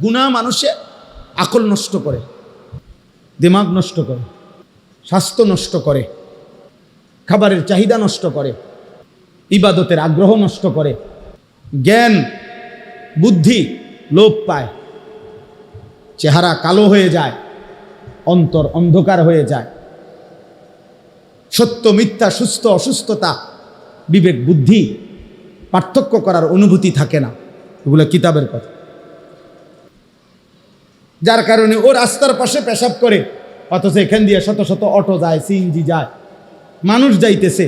গুনাহ মানুষে আকল নষ্ট করে, দিমাগ নষ্ট করে, স্বাস্থ্য নষ্ট করে, খাবারের চাহিদা নষ্ট করে, ইবাদতের আগ্রহ নষ্ট করে, জ্ঞান বুদ্ধি লোপ পায়, চেহারা কালো হয়ে যায়, অন্তর অন্ধকার হয়ে যায়, সত্য মিথ্যা সুস্থ অসুস্থতা বিবেক বুদ্ধি পার্থক্য করার অনুভূতি থাকে না। এগুলো কিতাবের কথা। যার কারণে ও রাস্তার পাশে পেশাব করে, অথচ এখান দিয়ে শত শত অটো যায়, সিএনজি যায়, মানুষ যাইতেছে,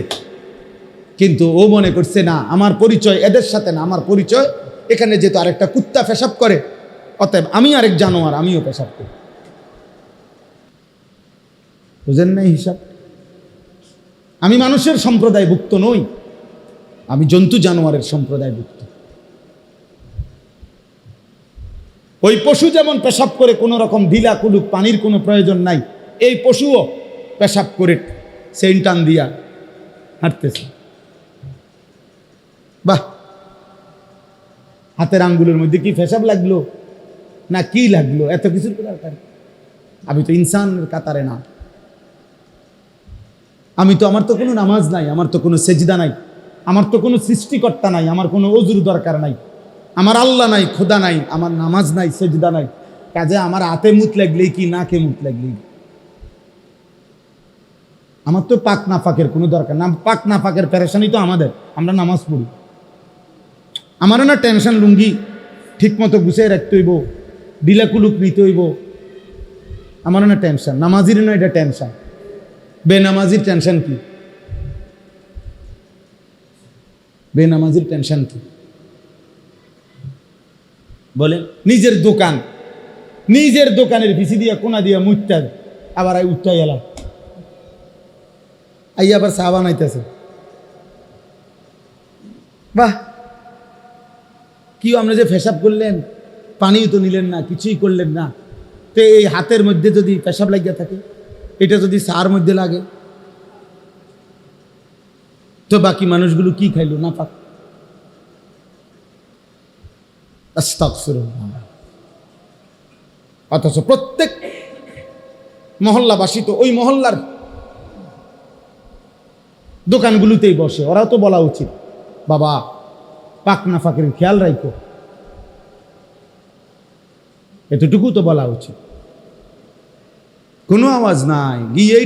কিন্তু ও মনে করছে না আমার পরিচয় এদের সাথে না, আমার পরিচয় এখানে যেহেতু আরেকটা কুত্তা পেশাব করে, অতএব আমি আরেক জানোয়ার, আমিও পেশাব করি। বুঝেন নাই হিসাব? আমি মানুষের সম্প্রদায়ভুক্ত নই, আমি জন্তু জানোয়ারের সম্প্রদায়ভুক্ত। ওই পশু যেমন পেশাব করে কোনো রকম ঢিলা কুলুক, পানির কোনো প্রয়োজন নাই, এই পশুও পেশাব করে সেন্ট টান দিয়া হাঁটতেছে। বাহ, হাতের আঙ্গুলের মধ্যে কি পেশাব লাগলো না কি লাগলো, এত কিছুর দরকার? আমি তো ইনসানের কাতারে না, আমি তো, আমার তো কোনো নামাজ নাই, আমার তো কোনো সেজদা নাই, আমার তো কোনো সৃষ্টিকর্তা নাই, আমার কোনো ওযুর দরকার নাই, আমার আল্লাহ নাই, খোদা নাই, আমার নামাজ নাই, সেজদা নাই, কাজে আমার হাতে মুত লাগলেই কি নাকে মুত লাগলেই, আমার তো পাক নাফাকের কোনো দরকার না। পাক নাফাকের পেরেশানি তো আমাদের, আমরা নামাজ পড়ি, আমারও না টেনশন, লুঙ্গি ঠিক মতো গুছিয়ে রাখতে হইব, ডিলা কুলুক নিতে হইব, আমারও না টেনশন। নামাজির না এটা টেনশন, বেনামাজির টেনশন কি? বেনামাজির টেনশন কি বলেন? নিজের দোকান, নিজের দোকানের পিছি দিয়া কোনা দিয়া মুইতা, আবার উঠতে এলাম, আই আবার চা বানাইতেছে। বাহ, কি আপনি যে পেশাব করলেন, পানিও তো নিলেন না, কিছুই করলেন না, তো এই হাতের মধ্যে যদি পেশাব লাগিয়া থাকে, এটা যদি চার মধ্যে লাগে, তো বাকি মানুষগুলো কি খাইলো? না পাক। আস্তাগফিরুল্লাহ। অথচ প্রত্যেক মহল্লাবাসী তো ওই মহল্লার দোকানগুলোতেই বসে, ওরাও তো বলা উচিত বাবা পাক না ফাঁকের খেয়াল রাখো, এতটুকু তো বলা উচিত। কোনো আওয়াজ নাই, গিয়েই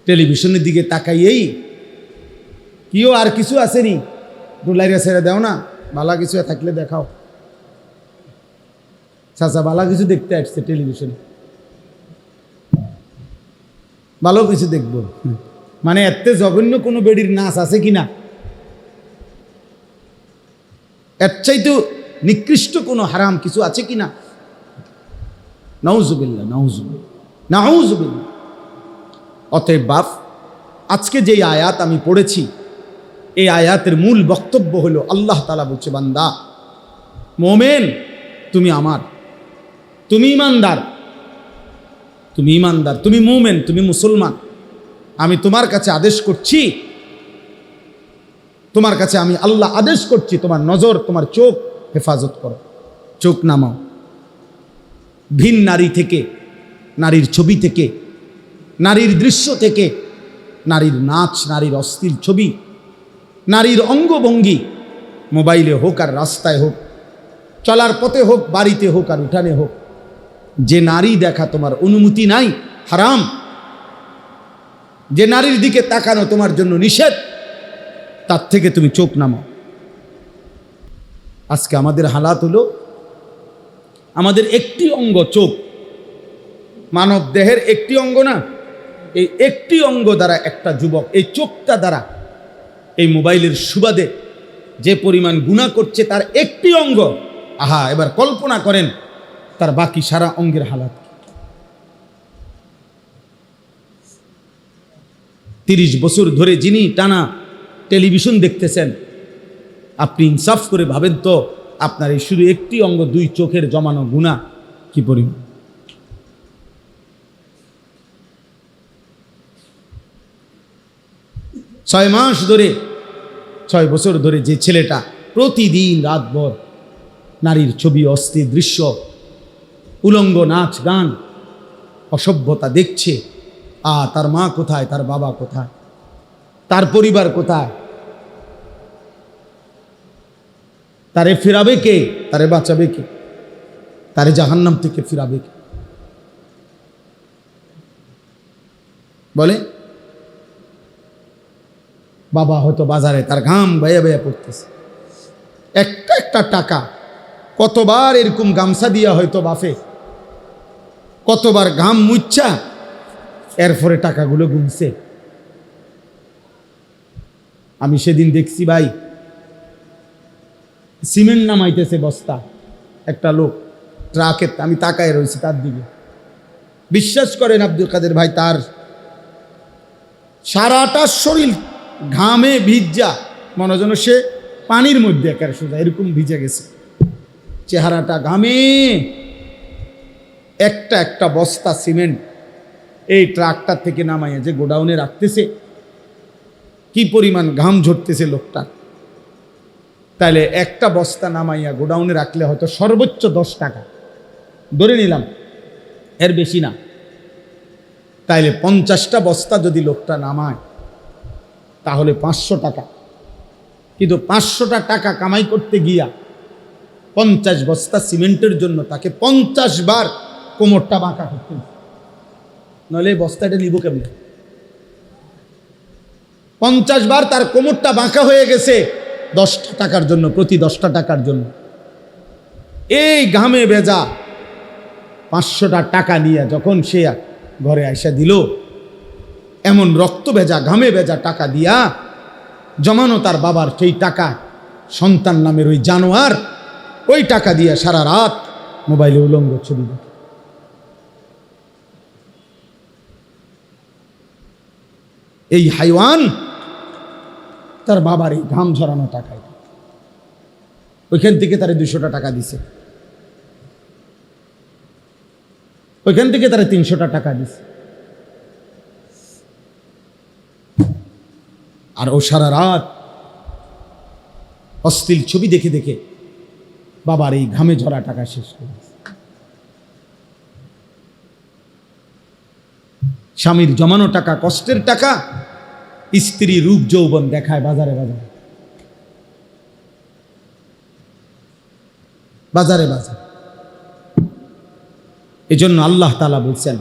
টেলিভিশনের দিকে তাকাইয়েই কিও আর কিছু আসেনি, ডুলাইরা ছেড়ে দাও না, ভালো কিছু থাকলে দেখাও। চাচা ভালো কিছু দেখতে আসছে টেলিভিশনে, ভালো কিছু দেখবো, মানে এতে জঘন্য কোনো বেডির নাচ আছে কিনা, এর চাইতে নিকৃষ্ট কোনো হারাম কিছু আছে কিনা? নাউজুবিল্লাহ, নাউজুবিল্লাহ। অতএব বাপ, আজকে যেই আয়াত আমি পড়েছি, এই আয়াতের মূল বক্তব্য হলো আল্লাহ তাআলা বলছে, বান্দা মোমেন তুমি আমার, তুমি ইমানদার, তুমি মোমেন, তুমি মুসলমান, আমি তোমার কাছে আদেশ করছি, তোমার কাছে আমি আল্লাহ আদেশ করছি, তোমার নজর, তোমার চোখ হেফাজত করো, চোখ নামাও ভিন নারী থেকে, নারীর ছবি থেকে, নারীর দৃশ্য থেকে, নারীর নাচ, নারীর অশ্লীল ছবি, নারীর অঙ্গভঙ্গি, মোবাইলে হোক আর রাস্তায় হোক, চলার পথে হোক, বাড়িতে হোক আর উঠানে হোক, যে নারী দেখা তোমার অনুমতি নাই, হারাম। যে নারীর দিকে তাকানো তোমার জন্য নিষেধ, তার থেকে তুমি চোখ নামাও। আজকে আমাদের হালাত হলো, আমাদের একটি অঙ্গ চোখ, মানব দেহের একটি অঙ্গ না, এই একটি অঙ্গ দ্বারা একটা যুবক এই চোখটা দ্বারা এই মোবাইলের সুবাদে যে পরিমাণ গুনাহ করছে, তার একটি অঙ্গ, আহা, এবার কল্পনা করেন তার বাকি সারা অঙ্গের হালাত। 30 বছর ধরে যিনি টানা টেলিভিশন দেখতেছেন, আপনি ইনসাফ করে ভাবেন তো, আপনার এই শুধু একটি অঙ্গ, 2 চোখের জমানো গুনাহ কি পরিমাণ। 6 মাস ধরে, 6 বছর ধরে যে ছেলেটা প্রতিদিন রাতভর নারীর ছবি, অস্থির দৃশ্য, উলঙ্গ নাচ গান, অসভ্যতা দেখছে। তার মা কোথায়, তার বাবা কোথায়, তার পরিবার কোথায়? তারে ফিরাবে কে? তারে বাঁচাবে কে? তারে জাহান্নাম থেকে ফিরাবে কে? বলে বাবা হয়তো বাজারে তার ঘাম বাইয়া বাইয়া পড়তেছে, একটা একটা টাকা কতবার এরকম গামছা দিয়া হয়তো বাফে কতবার ঘাম মুচ্ছা এরপরে টাকাগুলো গুনছে। আমি সেদিন দেখছি ভাই, সিমেন্ট নামাইতেছে বস্তা, একটা লোক ট্রাকে, আমি তাকায় রয়েছি তার দিকে। বিশ্বাস করেন আব্দুল কাদের ভাই, তার সারাটা শরীর ঘামে ভিজা, মনে যেন সে পানির মধ্যে একেবারে সোজা এরকম ভিজে গেছে, চেহারাটা ঘামে। একটা একটা বস্তা সিমেন্ট এই ট্রাকটার থেকে নামাইয়া যে গোডাউনে রাখতেছে, কি পরিমাণ ঘাম ঝরতেছে লোকটা। তাইলে একটা বস্তা নামাইয়া গোডাউনে রাখলে হয়তো সর্বোচ্চ 10 টাকা ধরে নিলাম, এর বেশি না। তাইলে 50টা বস্তা যদি লোকটা নামায় তাহলে 500 টাকা। কিন্তু 500টা টাকা কামাই করতে গিয়া 50 বস্তা সিমেন্টের জন্য তাকে 50 বার কোমরটা বাঁকা করতে, নইলে বস্তাটা নিব কেমনে? 50 বার তার কোমরটা বাঁকা হয়ে গেছে 10টা টাকার জন্য, প্রতি 10টা টাকার জন্য। এই ঘামে ভেজা 500টা টাকা নিয়ে যখন সে ঘরে আইসা দিল, এমন রক্ত ভেজা ঘামে ভেজা টাকা দিয়া জমানো তার বাবার সেই টাকা, সন্তান নামের ওই জানোয়ার ওই টাকা দিয়া সারা রাত মোবাইলে উলঙ্গ ছবি দেখে। এই হাইওয়ান তার বাবার এই ঘাম ঝরানো টাকায় ওইখান থেকে তারে 200টা টাকা দিছে, ওইখান থেকে তারা 300টা টাকা দিছে। আর ও সারা রাত অশ্লীল ছবি দেখে দেখে বাবার এই ঘামে ঝরা টাকা শেষ করে দিছে। স্বামীর জমানো টাকা, কষ্টের টাকা, স্ত্রী রূপ যৌবন দেখায় বাজারে বাজারে, বাজারে বাজারে। এজন্য আল্লাহ তাআলা বলছেন,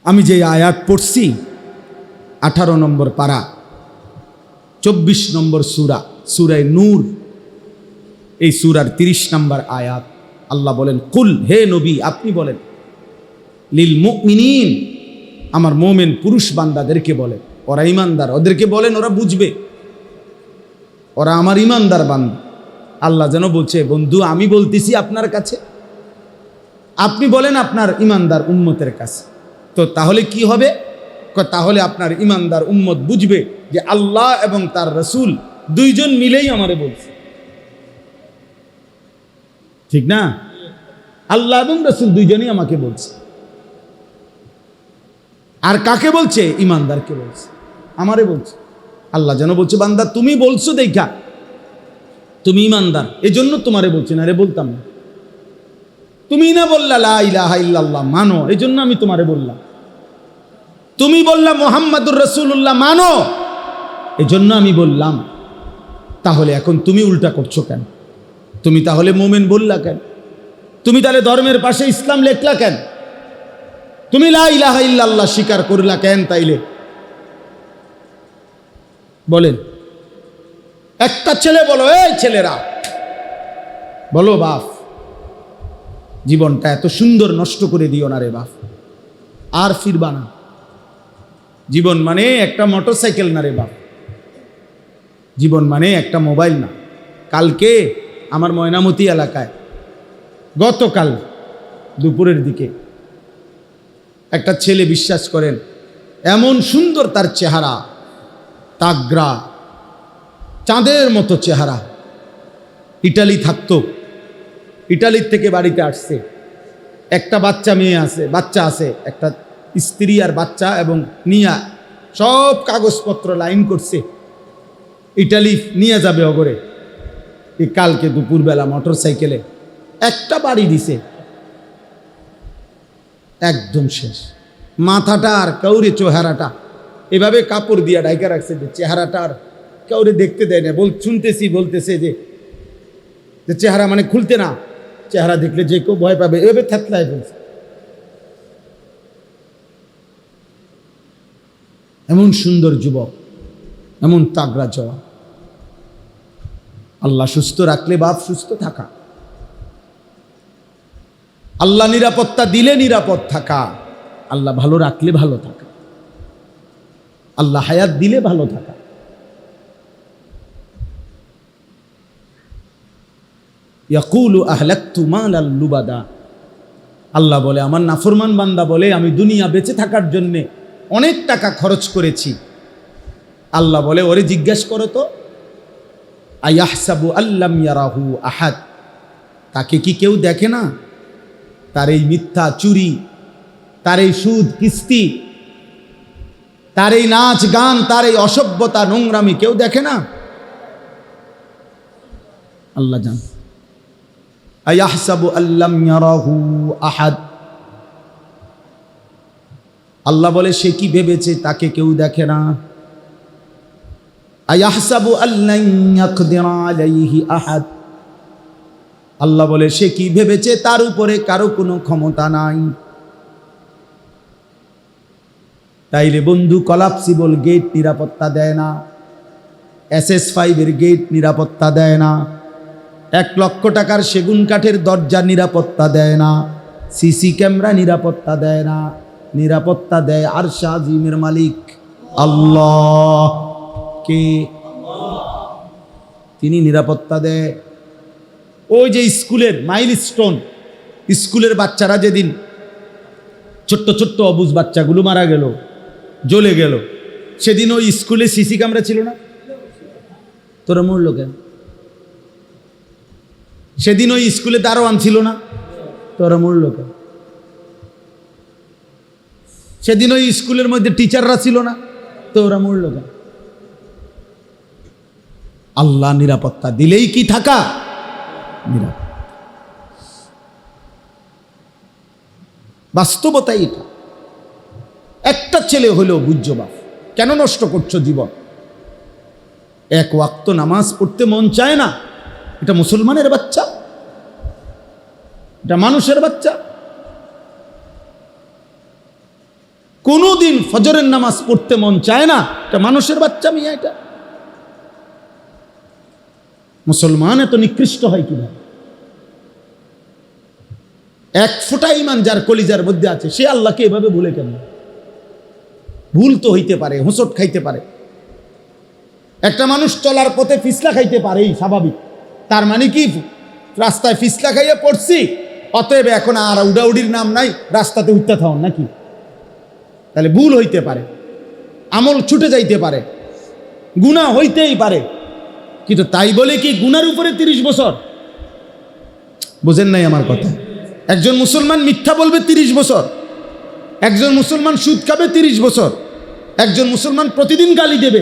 আমি যে আয়াত পড়ছি 18 নম্বর পারা 24 নম্বর সূরা, সূরা নূর, এই সূরার 30 নম্বর আয়াত। আল্লাহ বলেন, কুল, হে নবী আপনি বলেন, লিল মুমিনিন, আমার মোমেন পুরুষ বান্দাদেরকে বলেন, ওরা ইমানদার, ওদেরকে বলেন, ওরা বুঝবে, ওরা আমার ইমানদার বান্দা। আল্লাহ যেন বলছে, বন্ধু আমি বলতেছি আপনার কাছে, আপনি বলেন আপনার ইমানদার উম্মতের কাছে। তো তাহলে কি হবে? তাহলে আপনার ইমানদার উম্মত বুঝবে যে আল্লাহ এবং তার রাসূল দুইজন মিলেই আমারে বলছে, ঠিক না? আল্লাহ এবং রাসূল দুইজনই আমাকে বলছে। আর কাকে বলছে? ইমানদারকে বলছে, আমারে বলছে। আল্লাহ যেন বলছে, বান্দা তুমি বলছো দেখা তুমি ইমানদার, এজন্য তোমারে বলছি, না রে বলতাম না। তুমি না বললা লা ইলাহা ইল্লাল্লাহ মানো, এজন্য আমি তোমারে বললাম। তুমি বললা মুহাম্মাদুর রাসূলুল্লাহ মানো, এজন্য আমি বললাম। তাহলে এখন তুমি উল্টা করছো কেন? তুমি তাহলে মুমিন বললা কেন? তুমি তাহলে ধর্মের পাশে ইসলাম লেখলা কেন? তুমি লা ইলাহা ইল্লাল্লাহ স্বীকার করলা কেন? তাইলে বলেন, একটা ছেলে বলো, এই ছেলেরা বলো, বাপ জীবনটা এত সুন্দর নষ্ট করে দিও না রে বাপ, আর ফিরবা না। জীবন মানে একটা মোটরসাইকেল না রে বাপ, জীবন মানে একটা মোবাইল না। কালকে আমার ময়নামতি এলাকায় গতকাল দুপুরের দিকে একটা ছেলে, বিশ্বাস করেন এমন সুন্দর তার চেহারা, তাগড়া চাঁদের মতো চেহারা, ইটালি থাকতো, ইটালির থেকে বাড়িতে আসছে, একটা বাচ্চা আছে, একটা স্ত্রী আর বাচ্চা, এবং নিয়া সব কাগজপত্র লাইন করছে, ইটালি নিয়ে যাবে অগরে। এই কালকে দুপুরবেলা মোটর সাইকেলে একটা বাড়ি দিছে, একদম শেষ। মাথাটা আর কাউরে চেহারাটা এভাবে কাপড় দিয়া ঢাইকা রাখছে যে চেহারাটা আর কাউরে দেখতে দেয় না। বলতেছে যে চেহারা মানে খুলতে না, চেহারা দেখলে যে কেউ ভয় পাবে, এভাবে থেতলায় ফেলছে। এমন সুন্দর যুবক, এমন তাগড়া জওয়ান। আল্লাহ সুস্থ রাখলে বাপ সুস্থ থাকা, আল্লাহ নিরাপত্তা দিলে নিরাপদ থাকা, আল্লাহ ভালো রাখলে ভালো থাকা, আল্লাহ হায়াত দিলে ভালো থাকা। ইয়াকুলু আহলাকতু মালাল লুবাদা, আল্লাহ বলে, আমার নাফরমান বান্দা বলে আমি দুনিয়া বেঁচে থাকার জন্যে অনেক টাকা খরচ করেছি। আল্লাহ বলে, ওরে জিজ্ঞেস করো তো, আয়াহসাবু আল্লাম ইয়ারাহু আহাদ, তাকে কি কেউ দেখে না? তার এই মিথ্যা চুরি, তার এই সুদ কিস্তি, তার এই নাচ গান, তার এই অসভ্যতা নোংরামি কেউ দেখে না? আল্লাহ জান। আয়াহসাবু আল্লাম ইয়ারাহু আহাদ, আল্লাহ বলে সে কি ভেবেছে তাকে কেউ দেখে না? আয়াহসাবু আল্লান ইয়াকদিরা আলাইহি আহাদ, আল্লাহ বলে সে কি ভেবেছে তার উপরে কারো কোনো ক্ষমতা নাই। তাইলে বন্ধু, কলাপসিবল গেট নিরাপত্তা দেয় না, SS5 এর গেট নিরাপত্তা দেয় না, 1 লক্ষ টাকার সেগুন কাঠের দরজা নিরাপত্তা দেয় না, সিসি ক্যামেরা নিরাপত্তা দেয় না। নিরাপত্তা দেয় আরশ আজিমের মালিক আল্লাহ। কে? তিনি নিরাপত্তা দেয়। ওই যে স্কুলের মাইলস্টোন, স্কুলের বাচ্চারা যেদিন ছোট্ট ছোট্ট অবুঝ বাচ্চাগুলো মারা গেল, জ্বলে গেল, সেদিন ওই স্কুলে সিসি ক্যামেরা ছিল না? তোরা মরল কেন? সেদিন ওই স্কুলে দারোয়ান ছিল না? তোরা মরল কেন? সেদিন ওই স্কুলের মধ্যে টিচাররা ছিল না? তোরা মরল কেন? আল্লাহ নিরাপত্তা দিলেই কি থাকা? বাস্তবতাই এটা। একটা ছেলে হলেও বুঝছো বাপ, কেন নষ্ট করছো জীবন? 1 ওয়াক্ত নামাজ পড়তে মন চায় না? এটা মুসলমানের বাচ্চা, এটা মানুষের বাচ্চা। কোনোদিন ফজরের নামাজ পড়তে মন চায় না? এটা মানুষের বাচ্চা মিয়া। এটা মুসলমান এত নিকৃষ্ট হয় কিভাবে? 1 ফোঁটা ঈমান যার কলিজার মধ্যে আছে, সে আল্লাহকে এভাবে ভুলে কেন? ভুল তো হইতে পারে, হোঁচট খাইতে পারে। একটা মানুষ চলার পথে ফিসলা খাইতে পারে, স্বাভাবিক। তার মানে কি রাস্তায় ফিসলা খাইয়ে পড়ছি, অতএব এখন আর উড়াউড়ির নাম নাই, রাস্তাতে উঠতে থাকুন নাকি? তাহলে ভুল হইতে পারে, আমল ছুটে যাইতে পারে, গুনাহ হইতেই পারে। কিন্তু তাই বলে কি গুনার উপরে 30 বছর? বুঝেন নাই আমার কথা? একজন মুসলমান মিথ্যা বলবে 30 বছর, একজন মুসলমান সুদ খাবে 30 বছর, একজন মুসলমান প্রতিদিন গালি দেবে,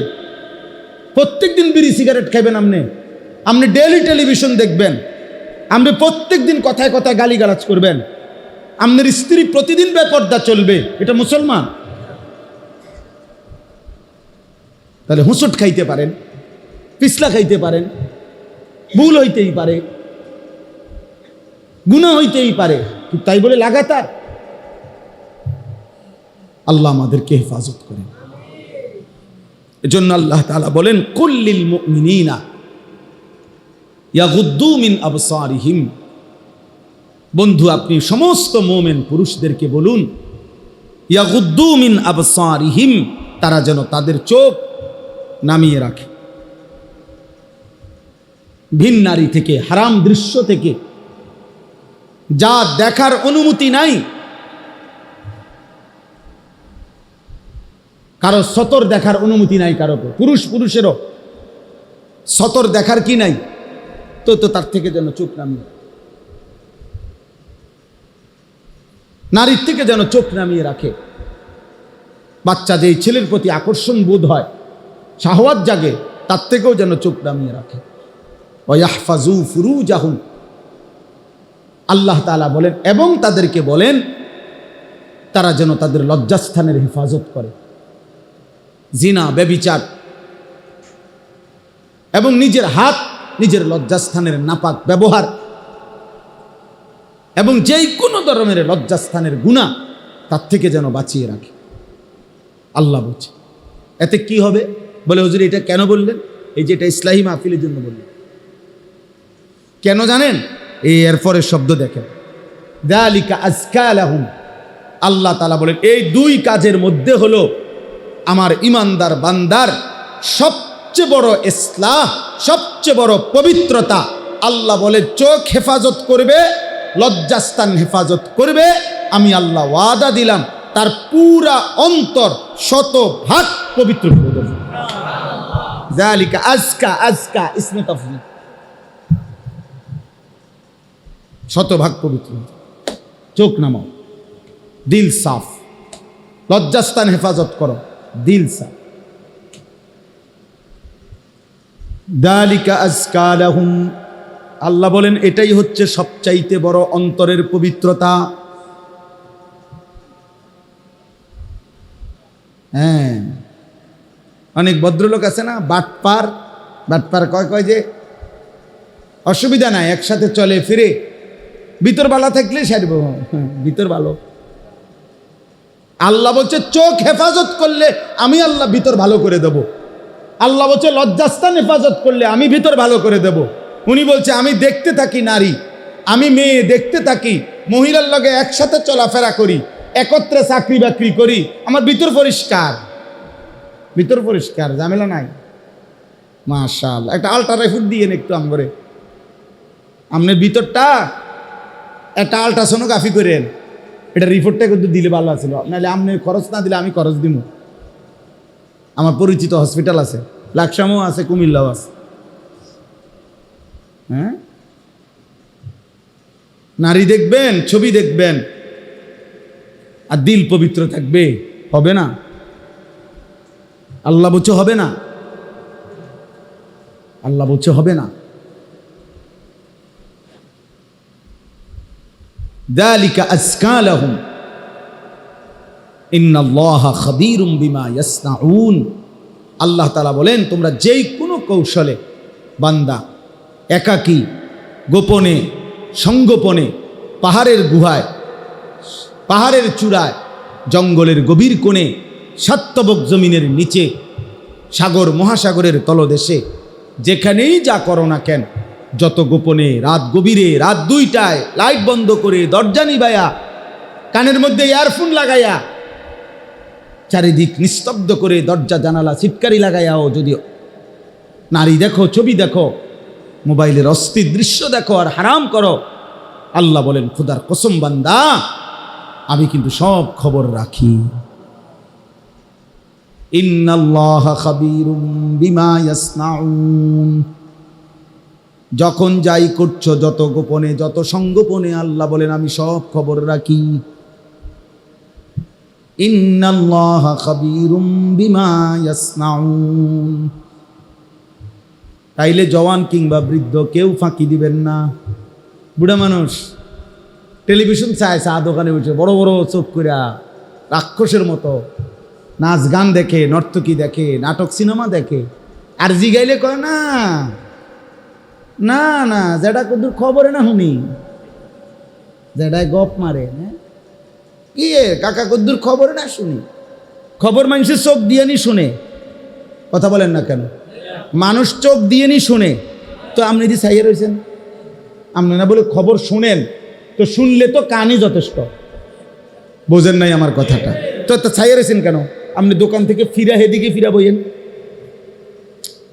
প্রত্যেক দিন বিড়ি সিগারেট খাবেন, আপনি ডেইলি টেলিভিশন দেখবেন, আপনি প্রত্যেক দিন কথায় কথায় গালিগালাজ করবেন, আপনার স্ত্রী প্রতিদিন বেপর্দা চলবে, এটা মুসলমান? তাহলে হুঁচট খাইতে পারেন, পিছলা খাইতে পারেন, ভুল হইতেই পারে, গুনাহ হইতেই পারে, তাই বলে লাগাতার? আল্লাহ আমাদেরকে হেফাজত করেন। এজন্য আল্লাহ তাআলা বলেন, কুল্লিল মুমিনিনা ইয়াগুদ্দু মিন আবসারিহিম, বন্ধু আপনি সমস্ত মুমিন পুরুষদেরকে বলুন, ইয়াগুদ্দু মিন আবসারিহিম, তারা যেন তাদের চোখ নামিয়ে রাখে ভিন নারী থেকে, হারাম দৃশ্য থেকে, যা দেখার অনুমতি নাই। কারো সতর দেখার অনুমতি নাই, কারো পুরুষেরও সতর দেখার কি নাই, তো তার থেকে যেন চোখ নামিয়ে, নারীর থেকে যেন চোখ নামিয়ে রাখে। বাচ্চা যেই ছেলের প্রতি আকর্ষণ বোধ হয়, শাহওয়াত জাগে, তার থেকেও যেন চোখ নামিয়ে রাখে। ওয়া ইয়াহফাজু ফুরুজাহুম, আল্লাহ তাআলা বলেন এবং তাদেরকে বলেন তারা যেন তাদের লজ্জাস্থানের হেফাজত করে। জিনা, ব্যভিচার এবং নিজের হাত নিজের লজ্জাস্থানের নাপাক ব্যবহার এবং যেই কোনো ধরনের লজ্জাস্থানের গুনাহ তার থেকে যেন বাঁচিয়ে রাখে। আল্লাহ বলছে এতে কি হবে? বলে হুজুর এটা কেন বললেন? এই যে এটা ইসলাহি মাহফিলের জন্য বললেন। কেন জানেন? এই এরপরে শব্দ দেখেন, যালিকা আজকা লাহুম। আল্লাহ তাআলা বলেন এই দুই কাজের মধ্যে হলো আমার ইমানদার বান্দার সবচেয়ে বড় ইসলাহ, সবচেয়ে বড় পবিত্রতা। আল্লাহ বলে চোখ হেফাজত করবে, লজ্জাস্থান হেফাজত করবে, আমি আল্লাহ ওয়াদা দিলাম তার পুরা অন্তর 100% পবিত্র করে দেব। যালিকা আজকা, আজকা ইসমে তাফদীল, 100% পবিত্র। চোখ নামাও, দিল সাফ, লজ্জাস্থান হেফাজত করো, দিল সাফ। যালিকা আজকা লাহুম, আল্লাহ বলেন এটাই হচ্ছে সবচাইতে বড় অন্তরের পবিত্রতা। হ্যাঁ, অনেক ভদ্রলোক আছে না, বাটপার, বাটপার কয় যে অসুবিধা নাই, একসাথে চলে ফিরে, ভিতর ভালো থাকলে সারব, ভিতর ভালো। আল্লাহ বলছে চোখ হেফাজত করলে আমি আল্লাহ ভিতর ভালো করে দেব। আল্লাহ বলছে লজ্জাস্থান হেফাজত করলে আমি ভিতর ভালো করে দেব। উনি বলছে আমি দেখতে থাকি নারী, আমি মেয়ে দেখতে থাকি, মহিলার লগে একসাথে চলাফেরা করি, একত্রে চাকরি বাকরি করি, আমার ভিতর পরিষ্কার, ভিতর পরিষ্কার, ঝামেলা নাই। মাশাআল্লাহ, একটা আল্ট্রাসাউন্ড দিয়ে একটু আমরে আপনার ভিতরটা একটা আল্ট্রাসোনোগ্রাফি করেন, এটা রিপোর্টটা কিন্তু দিলে ভালো আছিল, নাহলে আপনি খরচ না দিলে আমি খরচ দিব। আমার পরিচিত হসপিটাল আছে, লাকসামও আছে, কুমিল্লাও আছে। হ্যাঁ, নারী দেখবেন, ছবি দেখবেন, আর দিল পবিত্র থাকবে, হবে না? আল্লাহ বলছে হবে না, আল্লাহ বলছে হবে না। যালিকা আজকা লাহুম ইন্নাল্লাহা খাবীরুম বিমা ইয়াসনাউন। আল্লাহ তাআলা বলেন তোমরা যেই কোনো কৌশলে বান্দা একাকী, গোপনে, সংগোপনে, পাহাড়ের গুহায়, পাহাড়ের চূড়ায়, জঙ্গলের গভীর কোণে, সাতবক জমিনের নিচে, সাগর মহাসাগরের তলদেশে, যেখানেই যা করো না কেন, যত গোপনে, রাত গভীরে, রাত 2টায় লাইট বন্ধ করে, দরজা নিবাইয়া, কানের মধ্যে ইয়ারফোন লাগাইয়া, চারিদিক নিস্তব্ধ করে, দরজা জানালা ছিটকারি লাগাইয়াও যদি নারী দেখো, ছবি দেখো, মোবাইলের অস্থির দৃশ্য দেখো আর হারাম করো, আল্লাহ বলেন খোদার কসম বান্দা আমি কিন্তু সব খবর রাখি। ইন্নাল্লাহা খাবীরুম বিমা ইয়াসনাউন। যখন যাই করছো, যত গোপনে, যত সংগোপনে, আল্লাহ বলেন আমি সব খবর রাখি। ইন্নাল্লাহা খাবীরুম বিমা ইয়াসনাউন। তাইলে জওয়ান কিংবা বৃদ্ধ কেউ ফাঁকি দিবেন না। বুড়া মানুষ টেলিভিশন চায়, চা দোকানে বসে বড় বড় চোখ কইরা রাক্ষসের মতো নাচ গান দেখে, নর্তকী দেখে, নাটক সিনেমা দেখে, আর জিগাইলে কয় না না না, যেটা কদুর খবরে না শুনি, যেটাই গপ মারে, কি কাকা কদ্দুর খবরে না শুনি, খবর মানুষের চোখ দিয়ে নি শুনে। কথা বলেন না কেন? মানুষ চোখ দিয়ে নি শুনে, তো আপনি যে চাইয়ে রয়েছেন, আপনি না বলে খবর শুনেন, তো শুনলে তো কানই যথেষ্ট। বোঝেন নাই আমার কথাটা? তো চাইয়ে রয়েছেন কেন? আপনি দোকান থেকে ফিরা এদিকে ফিরা বইয়েন,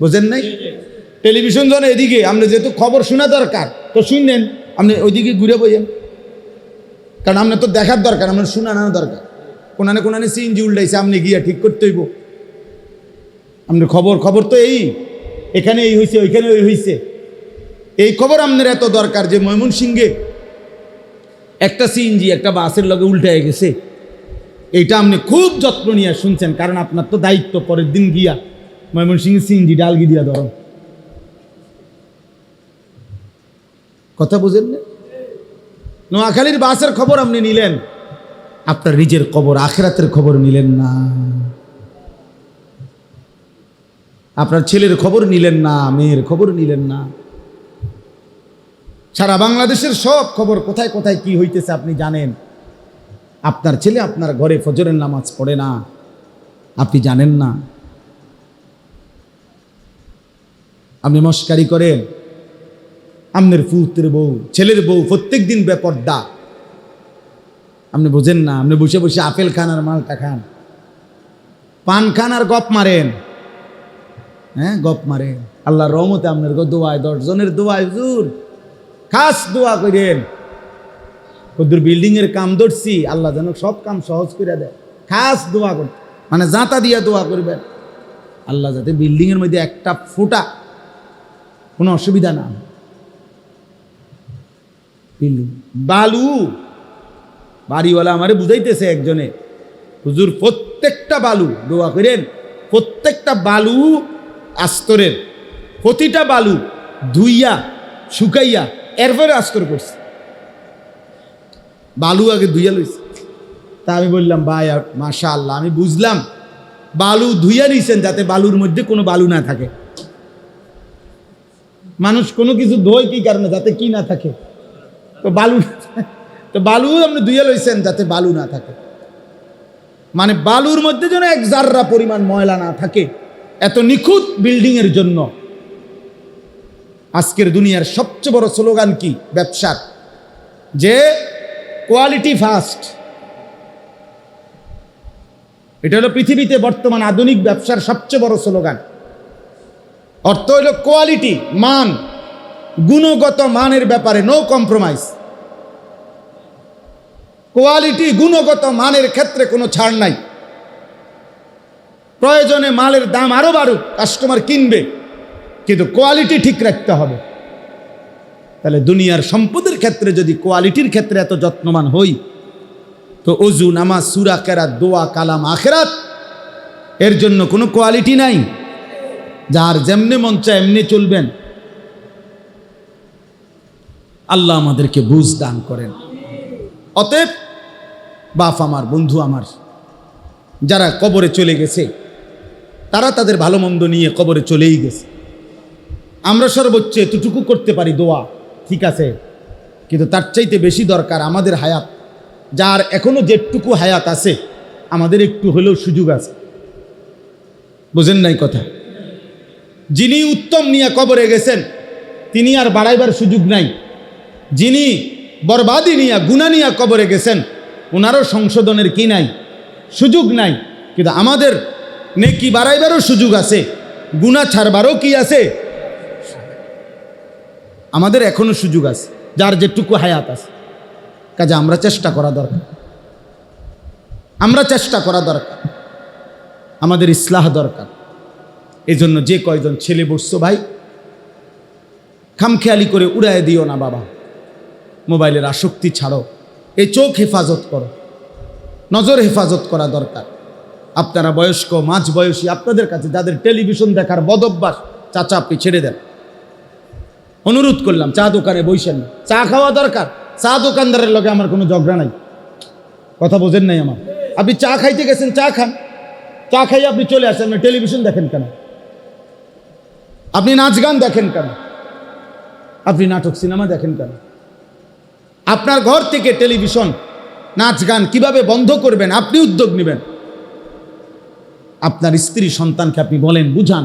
বোঝেন নাই? টেলিভিশন যখন এদিকে, আপনি যেহেতু খবর শোনা দরকার তো শুনলেন, আপনি ওইদিকে ঘুরে বইয়েন, কারণ আপনার তো দেখার দরকার, আপনার শোনানো দরকার। কোনানে কোনানে সিএনজি উল্টাইছে, আপনি গিয়া ঠিক করতে হইব। আপনার খবর তো এই, এখানে এই হয়েছে, ওইখানে ওই হয়েছে, এই খবর আপনার এত দরকার যে ময়মনসিংহে একটা সিএনজি একটা বাসের লগে উল্টায় গেছে, এইটা আপনি খুব যত্ন নিয়ে শুনছেন, কারণ আপনার তো দায়িত্ব পরের দিন গিয়া ময়মনসিংহে সিএনজি ডালগি দিয়া ধরো। কথা বুঝেন না? নোয়াখালীর বাসের খবর আপনি নিলেন, আপনার নিজের খবর আখিরাতের খবর নিলেন না। আপনার ছেলের খবর নিলেন না, মেয়ের খবর নিলেন না। সারা বাংলাদেশের সব খবর কোথায় কোথায় কি হইতেছে আপনি জানেন। আপনার ছেলে আপনার ঘরে ফজরের নামাজ পড়ে না, আপনি জানেন না। আপনি মস্কারি করেন, আপনার পুত্রের বউ, ছেলের বউ প্রত্যেক দিন বেপর্দা, আপনি বোঝেন না। আপনি বসে বসে আপেল খান আর মালটা খান, পান খান আর গপ মারেন। হ্যাঁ, গপ মারেন। আল্লাহর রহমতে আপনার দোয়ায়, 10 জনের দোয়ায় হুজুর খাস দোয়া করেন। কদ্দুর বিল্ডিং এর কাম ধরছি, আল্লাহ যেন সব কাম সহজ করে দেয়। খাস দোয়া করতে, মানে জাঁতা দিয়া দোয়া করবেন, আল্লাহ যাতে বিল্ডিং এর মধ্যে একটা ফুটা কোনো অসুবিধা না। বালু বাড়িওয়ালা আমারে বুঝাইতেছে একজনে, হুজুর প্রত্যেকটা বালু দোয়া করেন, প্রত্যেকটা বালু আস্তরের, প্রতিটা বালু ধুইয়া শুকাইয়া এরপরে আস্তর করছে। বালু আগে ধুইয়া লইছে। তা আমি বললাম ভাই মাশাআল্লাহ, আমি বুঝলাম বালু ধুইয়া নিছেন যাতে বালুর মধ্যে কোনো বালু না থাকে। মানুষ কোনো কিছু ধোয় কি কারণে? যাতে কি না থাকে, তো বালু আপনি ধুইয়া লইছেন যাতে বালু না থাকে, মানে বালুর মধ্যে যেন এক জাররা পরিমাণ ময়লা না থাকে। এত নিখুঁত বিল্ডিং এর জন্য আজকের দুনিয়ার সবচেয়ে বড় স্লোগান কি ব্যবসার? যে কোয়ালিটি ফার্স্ট। এটা হলো পৃথিবীতে বর্তমান আধুনিক ব্যবসার সবচেয়ে বড় স্লোগান। অর্থ হলো কোয়ালিটি, মান, গুণগত মানের ব্যাপারে নো কম্প্রোমাইজ। কোয়ালিটি, গুণগত মানের ক্ষেত্রে কোনো ছাড় নাই। প্রয়োজনে মালের দাম আরো বাড়ুক, কাস্টমার কিনবে, কিন্তু কোয়ালিটি ঠিক রাখতে হবে। তাহলে দুনিয়ার সম্পদের ক্ষেত্রে যদি কোয়ালিটির ক্ষেত্রে এত যত্নবান হই, তো অজু, নামাজ, সূরা, কেরাত, দোয়া, কালাম, আখিরাত এর জন্য কোনো কোয়ালিটি নাই। যার যেমনে মন চায় এমনি চলবেন। আল্লাহ আমাদেরকে বুঝ দান করেন। অতএব বাপ আমার, বন্ধু আমার, যারা কবরে চলে গেছে তারা তাদের ভালো মন্দ নিয়ে কবরে চলেই গেছে। আমরা সর্বোচ্চ এতটুকু করতে পারি দোয়া, ঠিক আছে, কিন্তু তার চাইতে বেশি দরকার আমাদের হায়াত। যার এখনো যেটুকু হায়াত আছে, আমাদের একটু হলেও সুযোগ আছে। বুঝেন নাই কথা? যিনি উত্তম নিয়ে কবরে গেছেন তিনি আর বাড়াইবার সুযোগ নাই। যিনি বরবাদি নিয়া, গুনাহ নিয়া কবরে গেছেন ওনারও সংশোধনের কি নাই, সুযোগ নাই। কিন্তু আমাদের নেকি বাড়াইবারও সুযোগ আছে, গুনাহ ছাড়বারও কি আছে, আমাদের এখনো সুযোগ আছে, যার যেটুকু হায়াত আছে। কাজে আমরা চেষ্টা করা দরকার, আমরা চেষ্টা করা দরকার, আমাদের ইসলাহ দরকার। এই জন্য যে কয়জন ছেলে বসছো ভাই, খামখেয়ালি করে উড়ায় দিও না বাবা। মোবাইলের আসক্তি ছাড়ো, এই চোখ হেফাজত করো, নজর হেফাজত করা দরকার। আপনারা বয়স্ক, মাঝ বয়সী, আপনাদের কাছে যাদের টেলিভিশন দেখার বদভ্যাস, চাচা আপনি ছেড়ে দেন। অনুরোধ করলাম, চা দোকানে বইসেন, চা খাওয়া দরকার। চা দোকানদারের লগে আমার কোনো ঝগড়া নাই, কথা বোঝেন নাই আমার। আপনি চা খাইতে গেছেন, চা খান, চা খাইয়ে আপনি চলে আসেন। আপনি টেলিভিশন দেখেন কেন? আপনি নাচ গান দেখেন কেন? আপনি নাটক সিনেমা দেখেন কেন? আপনার ঘর থেকে টেলিভিশন, নাচ গান কিভাবে বন্ধ করবেন আপনি উদ্যোগ নেবেন। আপনার স্ত্রী সন্তানকে আপনি বলেন, বুঝান,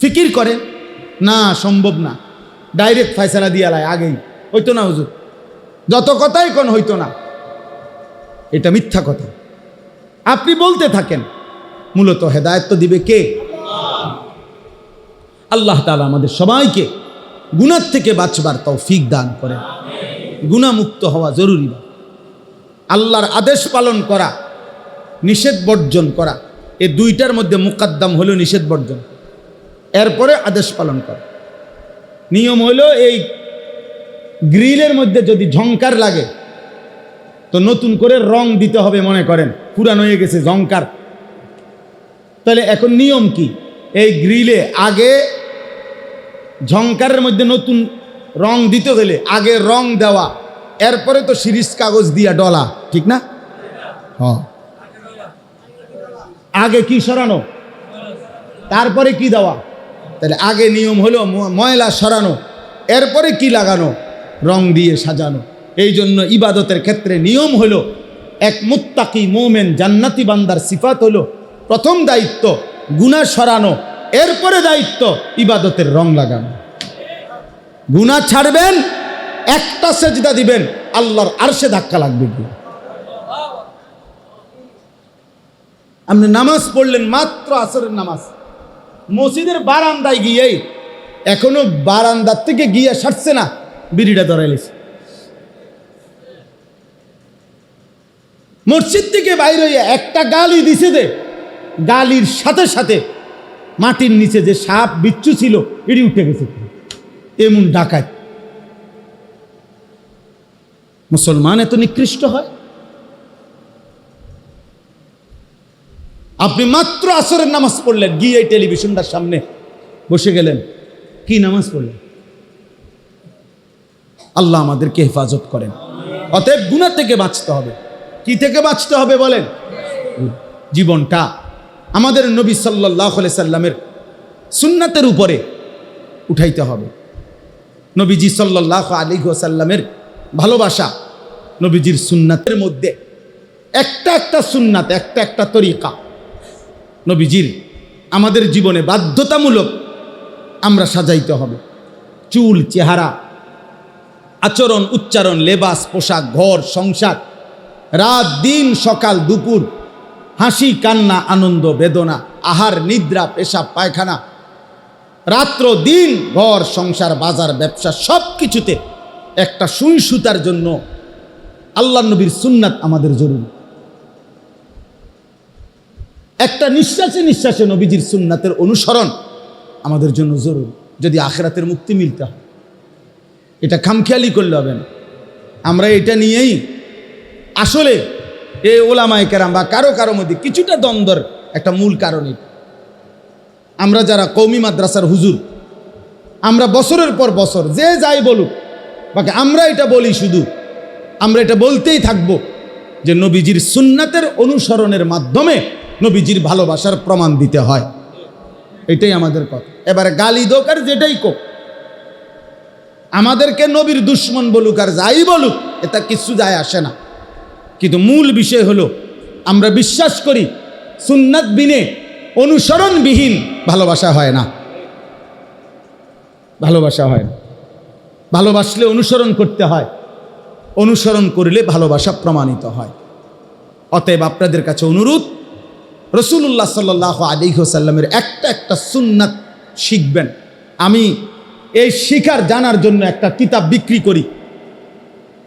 ফিকির করেন। না, সম্ভব না, ডাইরেক্ট ফয়সালা দিয়ে আলায়, আগেই হইতো না হুজুর, যত কথাই কোন হইতো না, এটা মিথ্যা কথা। আপনি বলতে থাকেন, মূলত হেদায়েত তো দিবে কে? আল্লাহ তাআলা আমাদের সবাইকে গুনাহ থেকে বাঁচবার তৌফিক দান করেন। গুনাহ মুক্ত হওয়া জরুরি। আল্লাহর আদেশ পালন করা, নিষেধ বর্জন করা, এই দুইটার মধ্যে মুকদ্দম হলো নিষেধ বর্জন, এরপরে আদেশ পালন করা। নিয়ম হলো এই গ্রিলের মধ্যে যদি ঝংকার লাগে তো নতুন করে রং দিতে হবে। মনে করেন পুরান হয়ে গেছে ঝংকার, তাহলে এখন নিয়ম কি? এই গ্রিলে আগে ঝংকারের মধ্যে নতুন রং দিতে গেলে আগে রং দেওয়া, এরপরে তো সিরিজ কাগজ দিয়া ডলা, ঠিক না? হ্যাঁ, আগে কি সরানো, তারপরে কি দেওয়া। তাহলে আগে নিয়ম হলো ময়লা সরানো, এরপরে কি লাগানো, রং দিয়ে সাজানো। এই জন্য ইবাদতের ক্ষেত্রে নিয়ম হলো, এক মুত্তাকি মুমিন জান্নাতি বান্দার সিফাত হলো প্রথম দায়িত্ব গুনাহ সরানো, এরপরে দায়িত্ব ইবাদতের রং লাগানো। গুনাহ ছাড়বেন, একটা সেজদা দিবেন, আল্লাহর আরশে ধাক্কা লাগবে। আপনি নামাজ পড়লেন, মাত্র আসরের নামাজ, মসজিদের বারান্দায় গিয়েই এখনো বারান্দার থেকে গিয়ে সারছে না, বিড়িটা ধরাইলেছে। মসজিদ থেকে বাইরে হইয়া একটা গালি দিছে, দে গালির সাথে সাথে মাটির নিচে যে সাপ বিচ্ছু ছিল এটি উঠে গেছে। এমন ডাকাত মুসলমান এত নিকৃষ্ট হয়? আপনি মাত্র আসরের নামাজ পড়লেন, গিয়ে এই টেলিভিশনটার সামনে বসে গেলেন, কি নামাজ পড়লেন? আল্লাহ আমাদেরকে হেফাজত করেন। অতএব গুনাহ থেকে বাঁচতে হবে। কি থেকে বাঁচতে হবে বলেন? জীবনটা আমাদের নবী সাল্লাল্লাহু আলাইহি সাল্লামের সুন্নাতের উপরে উঠাইতে হবে। নবীজি সাল্লাল্লাহু আলাইহি ওয়াসাল্লামের ভালোবাসা, নবীজির সুন্নাতের মধ্যে একটা একটা সুন্নাত, একটা একটা তরিকা নবীজির আমাদের জীবনে বাধ্যতামূলক আমরা সাজাইতে হবে। চুল, চেহারা, আচরণ, উচ্চারণ, লেবাস, পোশাক, ঘর, সংসার, রাত দিন, সকাল দুপুর, হাসি কান্না, আনন্দ বেদনা, আহার নিদ্রা, পেশাব পায়খানা, রাত্র দিন, ঘর সংসার, বাজার ব্যবসা, সব কিছুতে একটা সুই সুতার জন্য আল্লাহ নবীর সুন্নাত আমাদের জরুরি। একটা নিঃশ্বাসে নিঃশ্বাসে নবীজির সুন্নাতের অনুসরণ আমাদের জন্য জরুরি, যদি আখিরাতের মুক্তি মিলতে হয়। এটা খামখেয়ালি করলে হবে না। আমরা এটা নিয়েই আসলে এই ওলামায়ে কেরাম বা কারো কারো মধ্যে কিছুটা দ্বন্দ্বের একটা মূল কারণ। আমরা যারা কওমি মাদ্রাসার হুজুর, আমরা বছরের পর বছর যে যাই বলুক, বাকি আমরা এটা বলি, শুধু আমরা এটা বলতেই থাকব যে নবীজির সুন্নাতের অনুসরণের মাধ্যমে নবীজির ভালোবাসার প্রমাণ দিতে হয়। এটাই আমাদের কথা। এবারে গালি দোক আর যেটাই কোক, আমাদেরকে নবীর দুশ্মন বলুক আর যাই বলুক, এটা কিছু যায় আসে না। কিন্তু মূল বিষয় হলো আমরা বিশ্বাস করি সুন্নাত বিনে, অনুসরণবিহীন ভালোবাসা হয় না। ভালোবাসা হয় না। ভালোবাসলে অনুসরণ করতে হয়, অনুসরণ করলে ভালোবাসা প্রমাণিত হয়। অতএব আপনাদের কাছে অনুরোধ, রাসূলুল্লাহ সাল্লাল্লাহু আলাইহি ওয়াসাল্লামের একটা একটা সুন্নাত শিখবেন। আমি এই শিখার জানার জন্য একটা কিতাব বিক্রি করি,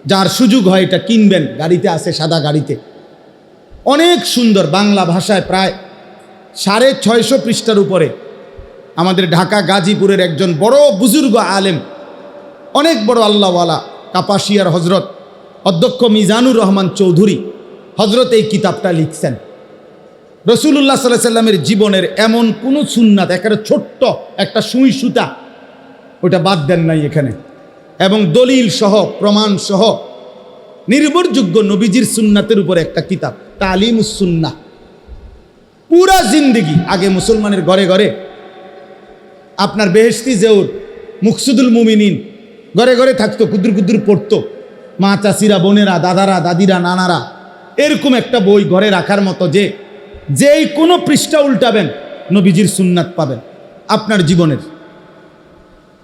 যার সুযোগ হয় এটা কিনবেন। গাড়িতে আছে, সাদা গাড়িতে, অনেক সুন্দর বাংলা ভাষায়, প্রায় 650 পৃষ্ঠার উপরে। আমাদের ঢাকা গাজীপুরের একজন বড় বুজুর্গ আলেম, অনেক বড় আল্লাহওয়ালা, কাপাসিয়ার হজরত অধ্যক্ষ মিজানুর রহমান চৌধুরী হজরত এই কিতাবটা লিখছেন। রাসূলুল্লাহ সাল্লাল্লাহু আলাইহি সাল্লামের জীবনের এমন কোনো সুন্নাত, একেবারে ছোট্ট একটা সুই সুতা, ওটা বাদ দেন নাই এখানে, এবং দলিল সহ, প্রমাণ সহ নির্ভরযোগ্য নবীজির সুন্নাতের উপর একটা কিতাব, তালিমুস সুন্নাহ। পুরা জিন্দেগি আগে মুসলমানের ঘরে ঘরে আপনার বেহেশতি জেউর, মুকসুদুল মুমিনিন ঘরে ঘরে থাকতো, কুদ্দুর কুদ্দুর পড়তো মা, চাচিরা, বোনেরা, দাদারা, দাদিরা, নানারা। এরকম একটা বই ঘরে রাখার মতো, যে যেই কোনো পৃষ্ঠা উল্টাবেন নবীজির সুন্নাত পাবেন। আপনার জীবনের,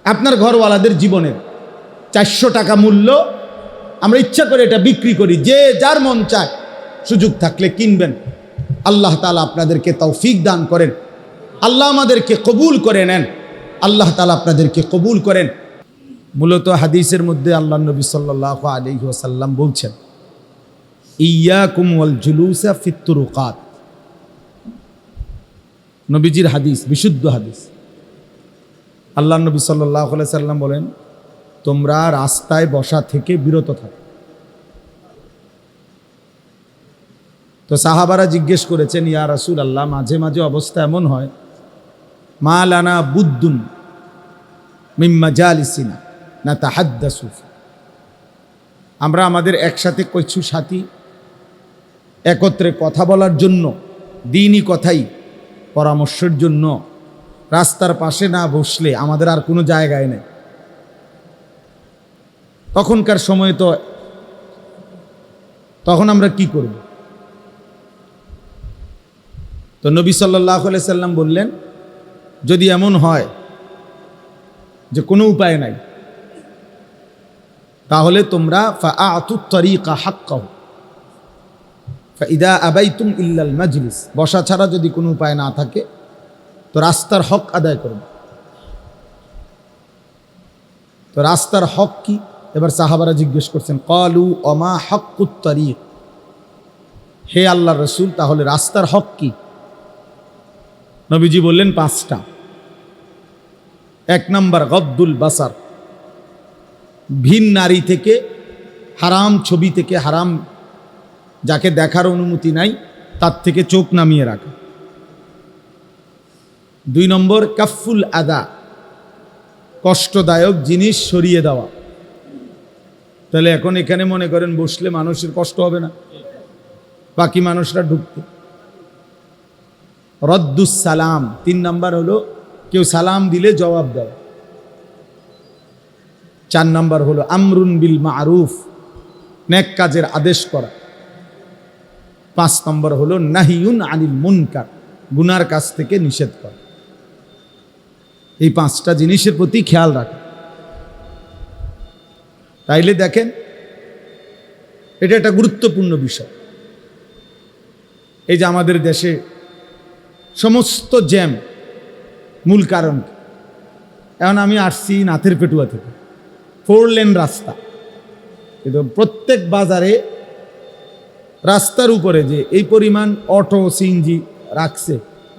আপনার ঘরওয়ালাদের জীবনের 400 টাকা মূল্য। আমরা ইচ্ছা করে এটা বিক্রি করি, যে যার মন চায় সুযোগ থাকলে কিনবেন। আল্লাহ তাআলা আপনাদেরকে তৌফিক দান করেন, আল্লাহ আমাদেরকে কবুল করে নেন, আল্লাহ তাআলা আপনাদেরকে কবুল করেন। মূলত হাদিসের মধ্যে আল্লাহ নবী সাল্লাল্লাহু আলাইহি ওয়াসাল্লাম বলছেন, ইয়াকুম ওয়াল জুলুসা ফিত তুরুকাত। নবীজির হাদিস, বিশুদ্ধ হাদিস। আল্লাহ নবী সাল্লাল্লাহু আলাইহি সাল্লাম বলেন, তোমরা রাস্তায় বসা থেকে বিরত থাকো। তো সাহাবারা জিজ্ঞেস করেছেন, ইয়া রাসূলুল্লাহ, মাঝে মাঝে অবস্থা এমন হয়, মা লানা বুদ্দুন মিন মাজালিসিনা, নাতাহাদ্দাসু। আমরা আমাদের একসাথে কিছু সাথী একত্রে কথা বলার জন্য, দ্বীনি কথাই পরামর্শের জন্য রাস্তার পাশে না বসলে আমাদের আর কোনো জায়গায় নেই। তখনকার সময়ে তো তখন আমরা কি করব? তো নবী সাল্লাল্লাহু আলাইহি সাল্লাম বললেন, যদি এমন হয় যে কোনো উপায় নাই, তাহলে তোমরা ফাআতুত তারিকা হাক্কাহু ফাইদা আবাইতুম ইল্লাল মাজলিস, বসা ছাড়া যদি কোনো উপায় না থাকে তো রাস্তার হক আদায় করবে। তো রাস্তার হক কি? এবার সাহাবারা জিজ্ঞেস করছেন, ক্বালু ওমা হাক্কুত তারিক, হে আল্লাহর রাসূল, তাহলে রাস্তার হক কি? নবীজি বললেন 5টা। 1 নাম্বার গদ্দুল বাসার, ভিন নারী থেকে, হারাম ছবি থেকে, হারাম যাকে দেখার অনুমতি নাই তার থেকে চোখ নামিয়ে রাখা। 2 নম্বর কাফুল আদা, কষ্টদায়ক জিনিস সরিয়ে দেওয়া। তাহলে এখন এখানে মনে করেন বসলে মানুষের কষ্ট হবে না, বাকি মানুষরা ঢুকতে। রদ্দুস সালাম, 3 নাম্বার হলো কেউ সালাম দিলে জবাব দেওয়া। 4 নাম্বার হলো আমরুন বিল মারুফ, নেক কাজের আদেশ করা। 5 নম্বর হলো নাহিউন আনিল মুনকার, গুনার কাজ থেকে নিষেধ করা। এই 5টা জিনিসের প্রতি খেয়াল রাখা। তাইলে দেখেন এটা একটা গুরুত্বপূর্ণ বিষয়। এই যে আমাদের দেশে সমস্ত জ্যাম, মূল কারণ এখন আমি আসছি নাথের পেটুয়া থেকে, 4 লেন রাস্তা, কিন্তু প্রত্যেক বাজারে রাস্তার উপরে যে এই পরিমাণ অটো সিএনজি রাখছে,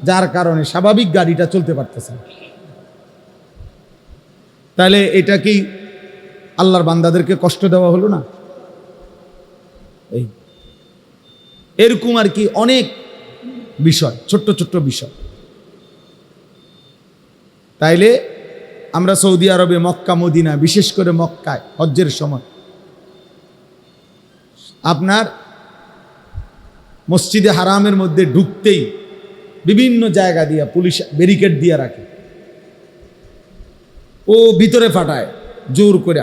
যার কারণে স্বাভাবিক গাড়িটা চলতে পারতেছে না। তাহলে এটা কি আল্লাহর বান্দাদেরকে কষ্ট দেওয়া হলো না? এই এরকম আর কি অনেক বিষয়, ছোট্ট ছোট্ট বিষয়। তাইলে আমরা সৌদি আরবে মক্কা মদিনা, বিশেষ করে মক্কায় হজ্জের সময় আপনার মসজিদে হারামের মধ্যে ঢুকতেই বিভিন্ন জায়গা দিয়ে পুলিশ ব্যারিকেড দিয়ে রাখে, ও ভিতরে ফাটায় জোর করে।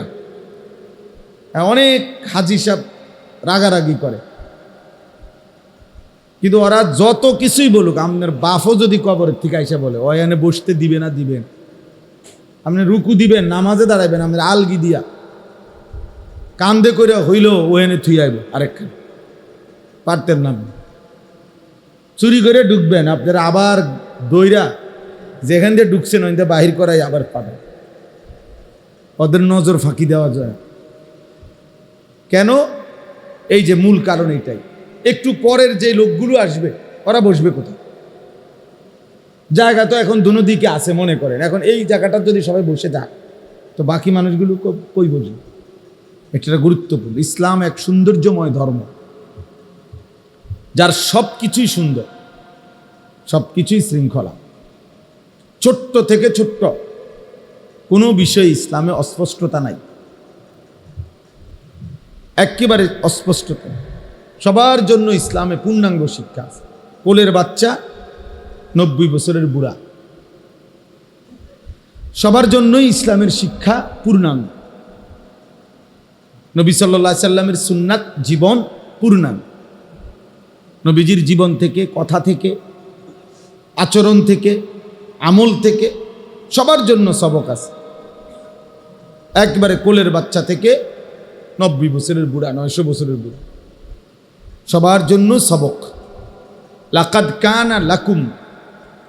অনেক হাজি সাহেব রাগারাগি করে, কিন্তু ওরা যত কিছুই বলুক, আপনার বাফও যদি কবরের থেকে এসে বলে ওখানে বসতে দিবে না, দিবেন আপনি রুকু দিবেন, নামাজে দাঁড়াইবেন, আপনার আলগি দিয়া কান্দে করে হইলেও ওখানে থুই আইব আরেকখানে, পারতেন না। চুরি করে ঢুকবেন, আপনারা আবার দইরা যেখান দিয়ে ঢুকছেন ওইখান দিয়ে বাহির করাই আবার পাবেন। ওদের নজর ফাঁকি দেওয়া যায় কেন? এই যে মূল কারণ এইটাই। একটু পরের যে লোকগুলো আসবে ওরা বসবে কোথায়? জায়গা তো এখন দুনো দিকে আছে মনে করেন, এখন এই জায়গাটা যদি সবাই বসে যায় তো বাকি মানুষগুলো কই বসবে? এটা গুরুত্বপূর্ণ। ইসলাম এক সৌন্দর্যময় ধর্ম, যার সব কিছুই সুন্দর, সব কিছুই শৃঙ্খলা। ছোট্ট থেকে ছোট্ট কোনো বিষয়ে ইসলামে অস্পষ্টতা নাই, একেবারে অস্পষ্টতা। সবার জন্য ইসলামে পূর্ণাঙ্গ শিক্ষা আছে। কোলের বাচ্চা, 90 বছরের বুড়া, সবার জন্যই ইসলামের শিক্ষা পূর্ণাঙ্গ। নবী সাল্লাল্লাহু আলাইহি সাল্লামের সুন্নাত জীবন পূর্ণাঙ্গ। নবীজির জীবন থেকে, কথা থেকে, আচরণ থেকে, আমল থেকে সবার জন্য সবক আছে। একবারে কোলের বাচ্চা থেকে 90 বছরের বুড়া, 900 বছরের বুড়া, সবার জন্য সবক। লাকাদ কানা লাকুম,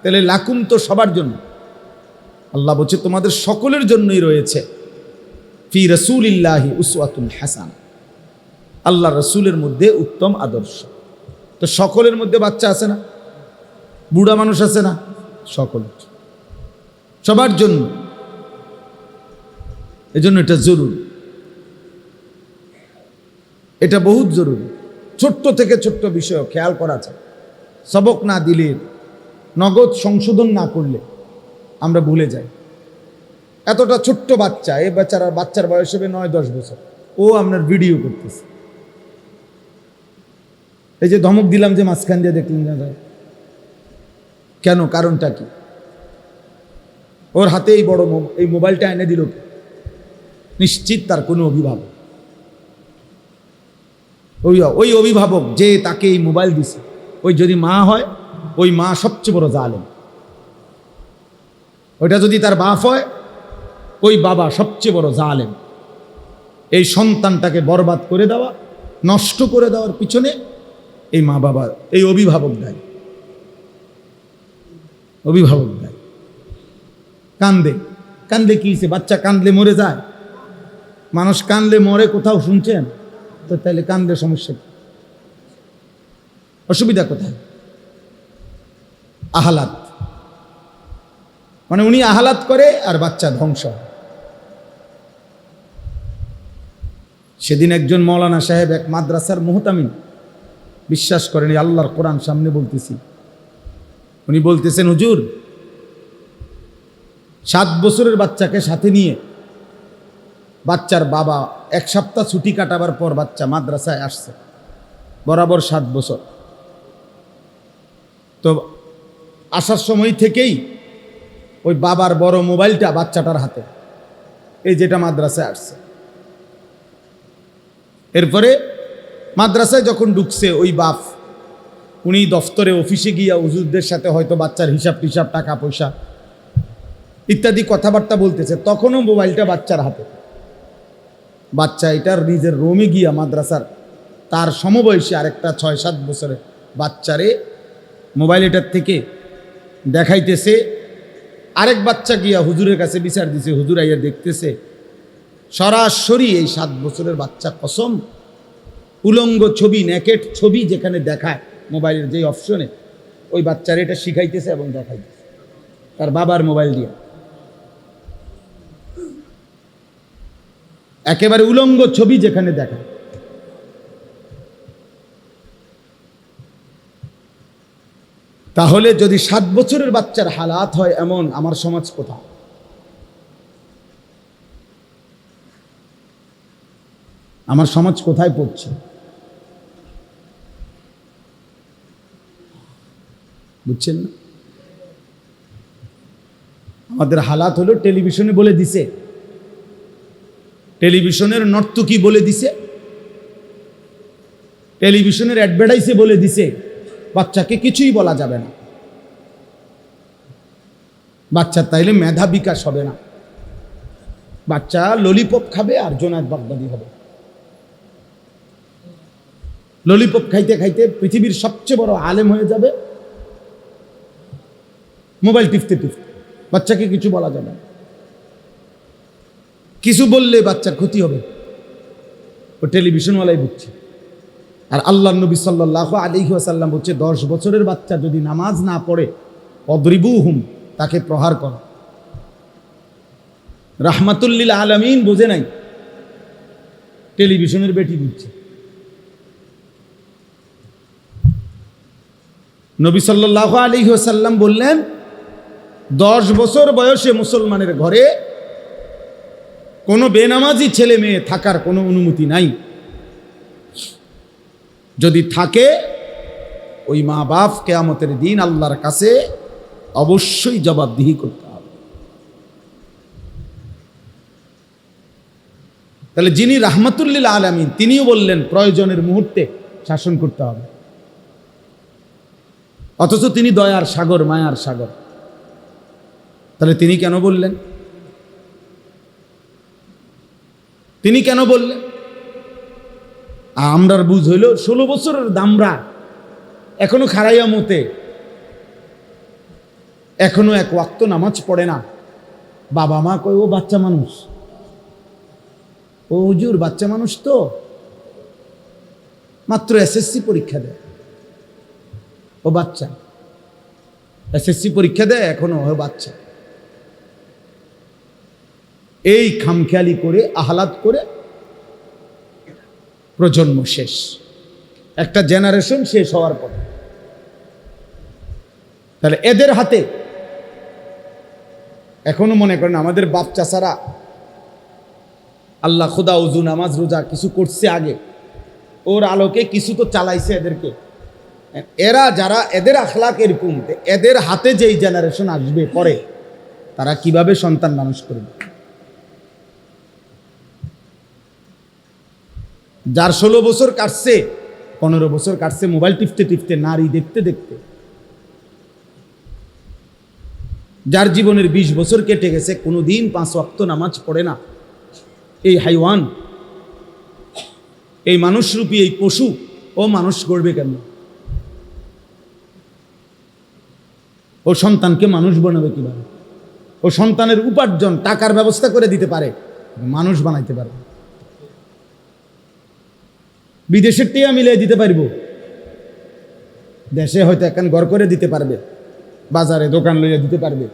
তাহলে লাকুম তো সবার জন্য। আল্লাহ বলছে তোমাদের সকলের জন্যই রয়েছে ফি রাসূলিল্লাহি উসওয়াতুন হাসানা, আল্লাহ রাসূলের মধ্যে উত্তম আদর্শ। তো সকলের মধ্যে বাচ্চা আছে না, বুড়া মানুষ আছে না, সকলের, সবার জন্য। এজন্য এটা জরুরি, এটা বহুত জরুরি। ছোট্ট থেকে ছোট্ট বিষয় খেয়াল করা যায়। সবক না দিলে, নগদ সংশোধন না করলে আমরা ভুলে যাই। এতটা ছোট্ট বাচ্চা, এই বাচ্চার বয়স হবে 9-10 বছর, ও আপনার ভিডিও করতেছে। এই যে ধমক দিলাম যে মাঝখান দিয়ে দেখলেন না, কেন? কারণটা কি? ওর হাতে এই বড় এই মোবাইলটা এনে দিল নিশ্চিত তার কোনো অভিভাবক, ওই অভিভাবক যে তাকে এই মোবাইল দিছে, ওই যদি মা হয়, ওই মা সবচেয়ে বড় জালেম। ওইটা যদি তার বাপ হয়, ওই বাবা সবচেয়ে বড় জালেম। এই সন্তানটাকে বরবাদ করে দেওয়া, নষ্ট করে দেওয়ার পিছনে এই মা বাবা, এই অভিভাবক দায়ী। অভিভাবক দায়ী। কান্দে কান্দলে কি হয়েছে? বাচ্চা কান্দলে মরে যায়? মানুষ কান্দলে মরে কোথাও শুনছেন? তো তাহলে কান্দলে সমস্যা কি? অসুবিধা কোথায়? আহালাত, মানে উনি আহালাত করে আর বাচ্চা ধ্বংস। সেদিন একজন মৌলানা সাহেব, এক মাদ্রাসার মুহতামিম, বিশ্বাস করেন আল্লাহর কোরআন সামনে বলতেছি, উনি বলতেছেন, হুজুর 7 বছরের বাচ্চাকে সাথে নিয়ে বাচ্চার বাবা 1 সপ্তাহ ছুটি কাটাবার পর বাচ্চা মাদ্রাসায় আসছে, বরাবর 7 বছর। তো আসার সময় থেকেই ওই বাবার বড় মোবাইলটা বাচ্চাটার হাতে, এই যেটা মাদ্রাসায় আসছে। এরপরে মাদ্রাসায় যখন ঢুকছে ওই বাপ, উনি দফতরে অফিসে গিয়া হুজুরদের সাথে হয়তো বাচ্চার হিসাব টিসাব, টাকা পয়সা ইত্যাদি কথাবার্তা বলতেছে, তখনও মোবাইলটা বাচ্চার হাতে। বাচ্চা এটার নিজের রুমে গিয়া মাদ্রাসার তার সমবয়সী আরেকটা 6-7 বছরের বাচ্চারে মোবাইল এটার থেকে দেখাইতেছে। আরেক বাচ্চা গিয়া হুজুরের কাছে বিচার দিছে, হুজুর আইয়া দেখতেছে সরাসরি এই 7 বছরের বাচ্চা কসম উলঙ্গ ছবি, নেকেট ছবি যেখানে দেখায় মোবাইলের যেই অপশনে, ওই বাচ্চার এটা শিখাইতেছে এবং দেখাইতেছে তার বাবার মোবাইল দিয়ে। একেবারে উলঙ্গ ছবি যেখানে দেখায়। তাহলে যদি 7 বছরের বাচ্চার হালাত হয় এমন, আমার সমাজ কোথায়? আমার সমাজ কোথায় পড়ছে? বুঝছেন না? আমাদের হালাত হলো টেলিভিশনে বলে দিছে, টেলিভিশনের নর্তকী বলে দিছে, টেলিভিশনের অ্যাডভার্টাইজে বলে দিছে বাচ্চাকে কিছুই বলা যাবে না। বাচ্চার তাইলে মেধা বিকাশ হবে না, বাচ্চা ললিপপ খাবে আর জোনায়েদ বাগদাদি হবে। ললিপপ খাইতে খাইতে পৃথিবীর সবচেয়ে বড় আলেম হয়ে যাবে, মোবাইল টিপতে টিপতে। বাচ্চাকে কিছু বলা যাবে না, কিছু বললে বাচ্চার ক্ষতি হবে, ও টেলিভিশনওয়ালাই বুঝছে। আর আল্লাহ নবী সাল্লাল্লাহু আলাইহি ওয়াসাল্লাম বলছে, 10 বছরের বাচ্চা যদি নামাজ না পড়ে, অদ্রিবুহুম, তাকে প্রহার করো। রাহমাতুল লিল আলামিন বোঝে নাই, টেলিভিশনের বেটি বুঝছে। নবী সাল্লাল্লাহু আলাইহি ওয়াসাল্লাম বললেন, 10 বছর বয়সে মুসলমানের ঘরে কোনো বেনামাজি ছেলে মেয়ে থাকার কোনো অনুমতি নাই। যদি থাকে, ওই মা বাপ কিয়ামতের দিন আল্লাহর কাছে অবশ্যই জবাবদিহি করতে হবে। তাহলে যিনি রাহমাতুল লিল আলামিন, তিনিও বললেন প্রয়োজনের মুহূর্তে শাসন করতে হবে, অথচ তিনি দয়ার সাগর, মায়ার সাগর। তাহলে তিনি কেন বললেন? তিনি কেন বললেন? আমরার বুঝ হইল 16 বছরের দামরা এখনো খারাইয়া মতে, এখনো 1 ওয়াক্ত নামাজ পড়ে না। বাবা মা কয়, ও বাচ্চা মানুষ, ও হুজুর বাচ্চা মানুষ, তো মাত্র এসএসসি পরীক্ষা দেয়, ও বাচ্চা এসএসসি পরীক্ষা দেয়, এখনো ও বাচ্চা। এই খামখেয়ালি করে, আহলাদ করে প্রজন্ম শেষ, একটা জেনারেশন শেষ হওয়ার পর। তাহলে এদের হাতে এখনো মনে করেন আমাদের বাপ চাচারা আল্লাহ খোদা উজু নামাজ রোজা কিছু করছে আগে, ওর আলোকে কিছু তো চালাইছে এদেরকে। এরা যারা এদের আখলাক এরকম, এদের হাতে যেই জেনারেশন আসবে পরে, তারা কিভাবে সন্তান মানুষ করবে? যার 16 বছর কাটছে, 15 বছর কাটছে মোবাইল টিপতে টিপতে, নারী দেখতে দেখতে, যার জীবনের 20 বছর কেটে গেছে, কোনোদিন 5 ওয়াক্ত নামাজ পড়ে না, এই হাইওয়ান, এই মানুষরূপী এই পশু, ও মানুষ করবে কেন? ও সন্তানকে মানুষ বানাবে কিভাবে? ও সন্তানের উপার্জন টাকার ব্যবস্থা করে দিতে পারে, মানুষ বানাইতে পারবে? বিদেশের টিয়া মিলিয়ে দিতে পারবো, দেশে হয়তো এখন ঘর করে দিতে পারবে, বাজারে দোকান লইয়া দিতে পারবে,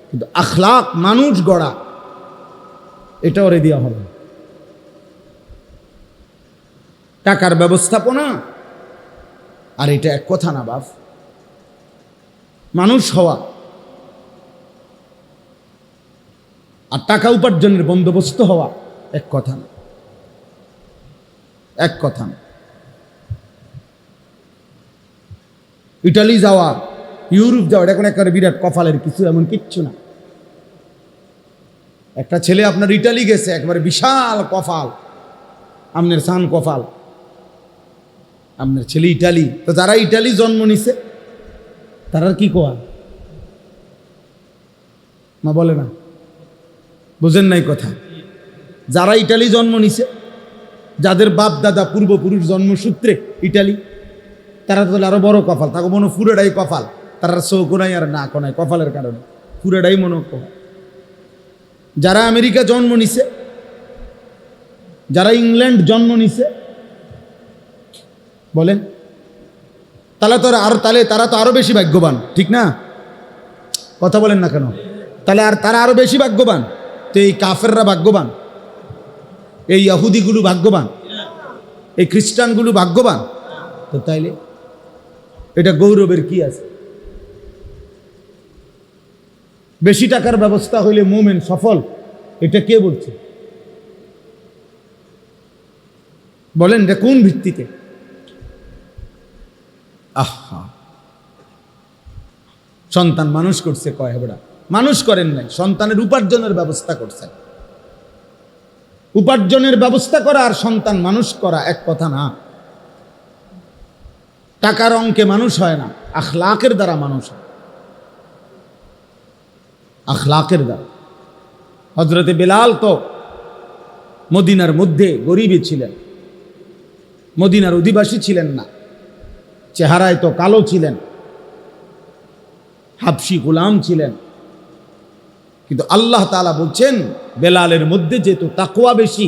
কিন্তু আখলাক মানুষ গড়া এটা ওরে দেওয়া হবে। টাকার ব্যবস্থাপনা আর এটা এক কথা না বাপ। মানুষ হওয়া আর টাকা উপার্জনের বন্দোবস্ত হওয়া এক কথা না, এক কথা না। ইটালি যাওয়া, ইউরোপ যাওয়া, এটা এখন একেবারে বিরাট কপালের কিছু, এমন কিচ্ছু না। একটা ছেলে আপনার ইটালি গেছে, একবারে বিশাল কপাল, আপনার সান কপাল, আপনার ছেলে ইটালি। তো যারা ইটালি জন্ম নিছে তারা কি কোয়া মা বলে না, বুঝেন নাই কথা? যারা ইটালি জন্ম নিছে, যাদের বাপ দাদা পূর্বপুরুষ জন্মসূত্রে ইটালি, তারা তো আরো বড় কপাল, তাকে মনে পুরোটাই কপাল, তারা চৌকো নাই আর না কোনায়, কপালের কারণে পুরোটাই মনে কপাল। যারা আমেরিকা জন্ম নিছে, যারা ইংল্যান্ড জন্ম নিছে, বলেন তারা তো আরো বেশি ভাগ্যবান, ঠিক না? কথা বলেন না কেন? তাহলে আর তারা আরো বেশি ভাগ্যবান। তো এই কাফেররা ভাগ্যবান, এই ইহুদিগুলো ভাগ্যবান, এই খ্রিস্টানগুলো ভাগ্যবান। তো তাইলে এটা গৌরবের কি আছে? বেশি টাকার ব্যবস্থা হইলে মুমিন সফল, এটা কে বলছে? বলেন এটা কোন ভিত্তিতে? আহা, সন্তান মানুষ করছে কয় হেবড়া, মানুষ করেন নাই, সন্তানের উপার্জনের ব্যবস্থা করছেন। উপার্জনের ব্যবস্থা করা আর সন্তান মানুষ করা এক কথা না। টাকার অঙ্কে মানুষ হয় না, আখলাকের দ্বারা মানুষ হয়, আখলাকের দ্বারা। হযরতে বেলাল তো মদিনার মধ্যে গরিবই ছিলেন, মদিনার অধিবাসী ছিলেন না, চেহারায় তো কালো ছিলেন, হাবশি গোলাম ছিলেন, কিন্তু আল্লাহ তাআলা বলছেন বেলালের মধ্যে যেহেতু তাকওয়া বেশি,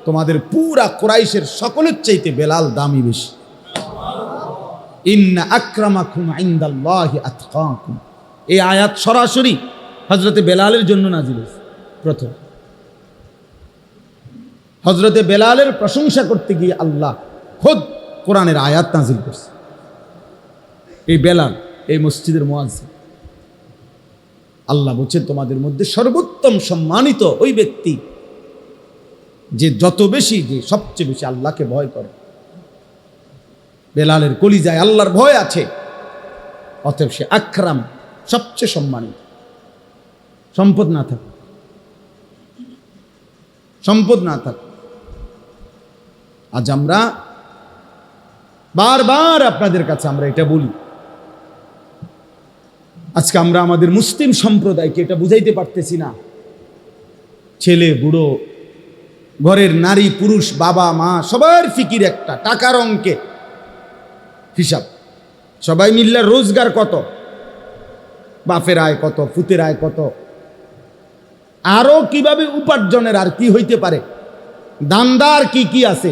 তোমাদের পুরা কুরাইশের সকলের চাইতে বেলাল দামি বেশি। ইন্না আকরামাকুম ইনদাল্লাহি আতকাকুম, এই আয়াত সরাসরি হযরতে বেলালের জন্য নাজিল হয়েছে। প্রথম হযরতে বেলালের প্রশংসা করতে গিয়ে আল্লাহ খুদ কোরআনের আয়াত নাজিল করছে। এই বেলাল এই মসজিদের মুয়াজ্জিন, আল্লাহ বলছেন তোমাদের মধ্যে সর্বোত্তম সম্মানিত ওই ব্যক্তি যে যত বেশি, যে সবচেয়ে বেশি আল্লাহকে ভয় করে। বেলালের কলিজায় আল্লাহর ভয় আছে, অতএব সে আকরাম, সবচেয়ে সম্মানিত। সম্পদ না থাক, সম্পদ না থাক, আজ আমরা বারবার আপনাদের কাছে আমরা এটা বলি, আজকে আমরা আমাদের মুসলিম সম্প্রদায়কে এটা বুঝাইতে পারতেছি না। ছেলে বুড়ো, ঘরের নারী পুরুষ, বাবা মা, সবার ফিকির একটা, টাকার অঙ্কে হিসাব। সবাই মিললে রোজগার কত, বাপের আয় কত, ফুতের আয় কত, আরো কিভাবে উপার্জনের আর কি হইতে পারে, দান্দার কি কি আছে,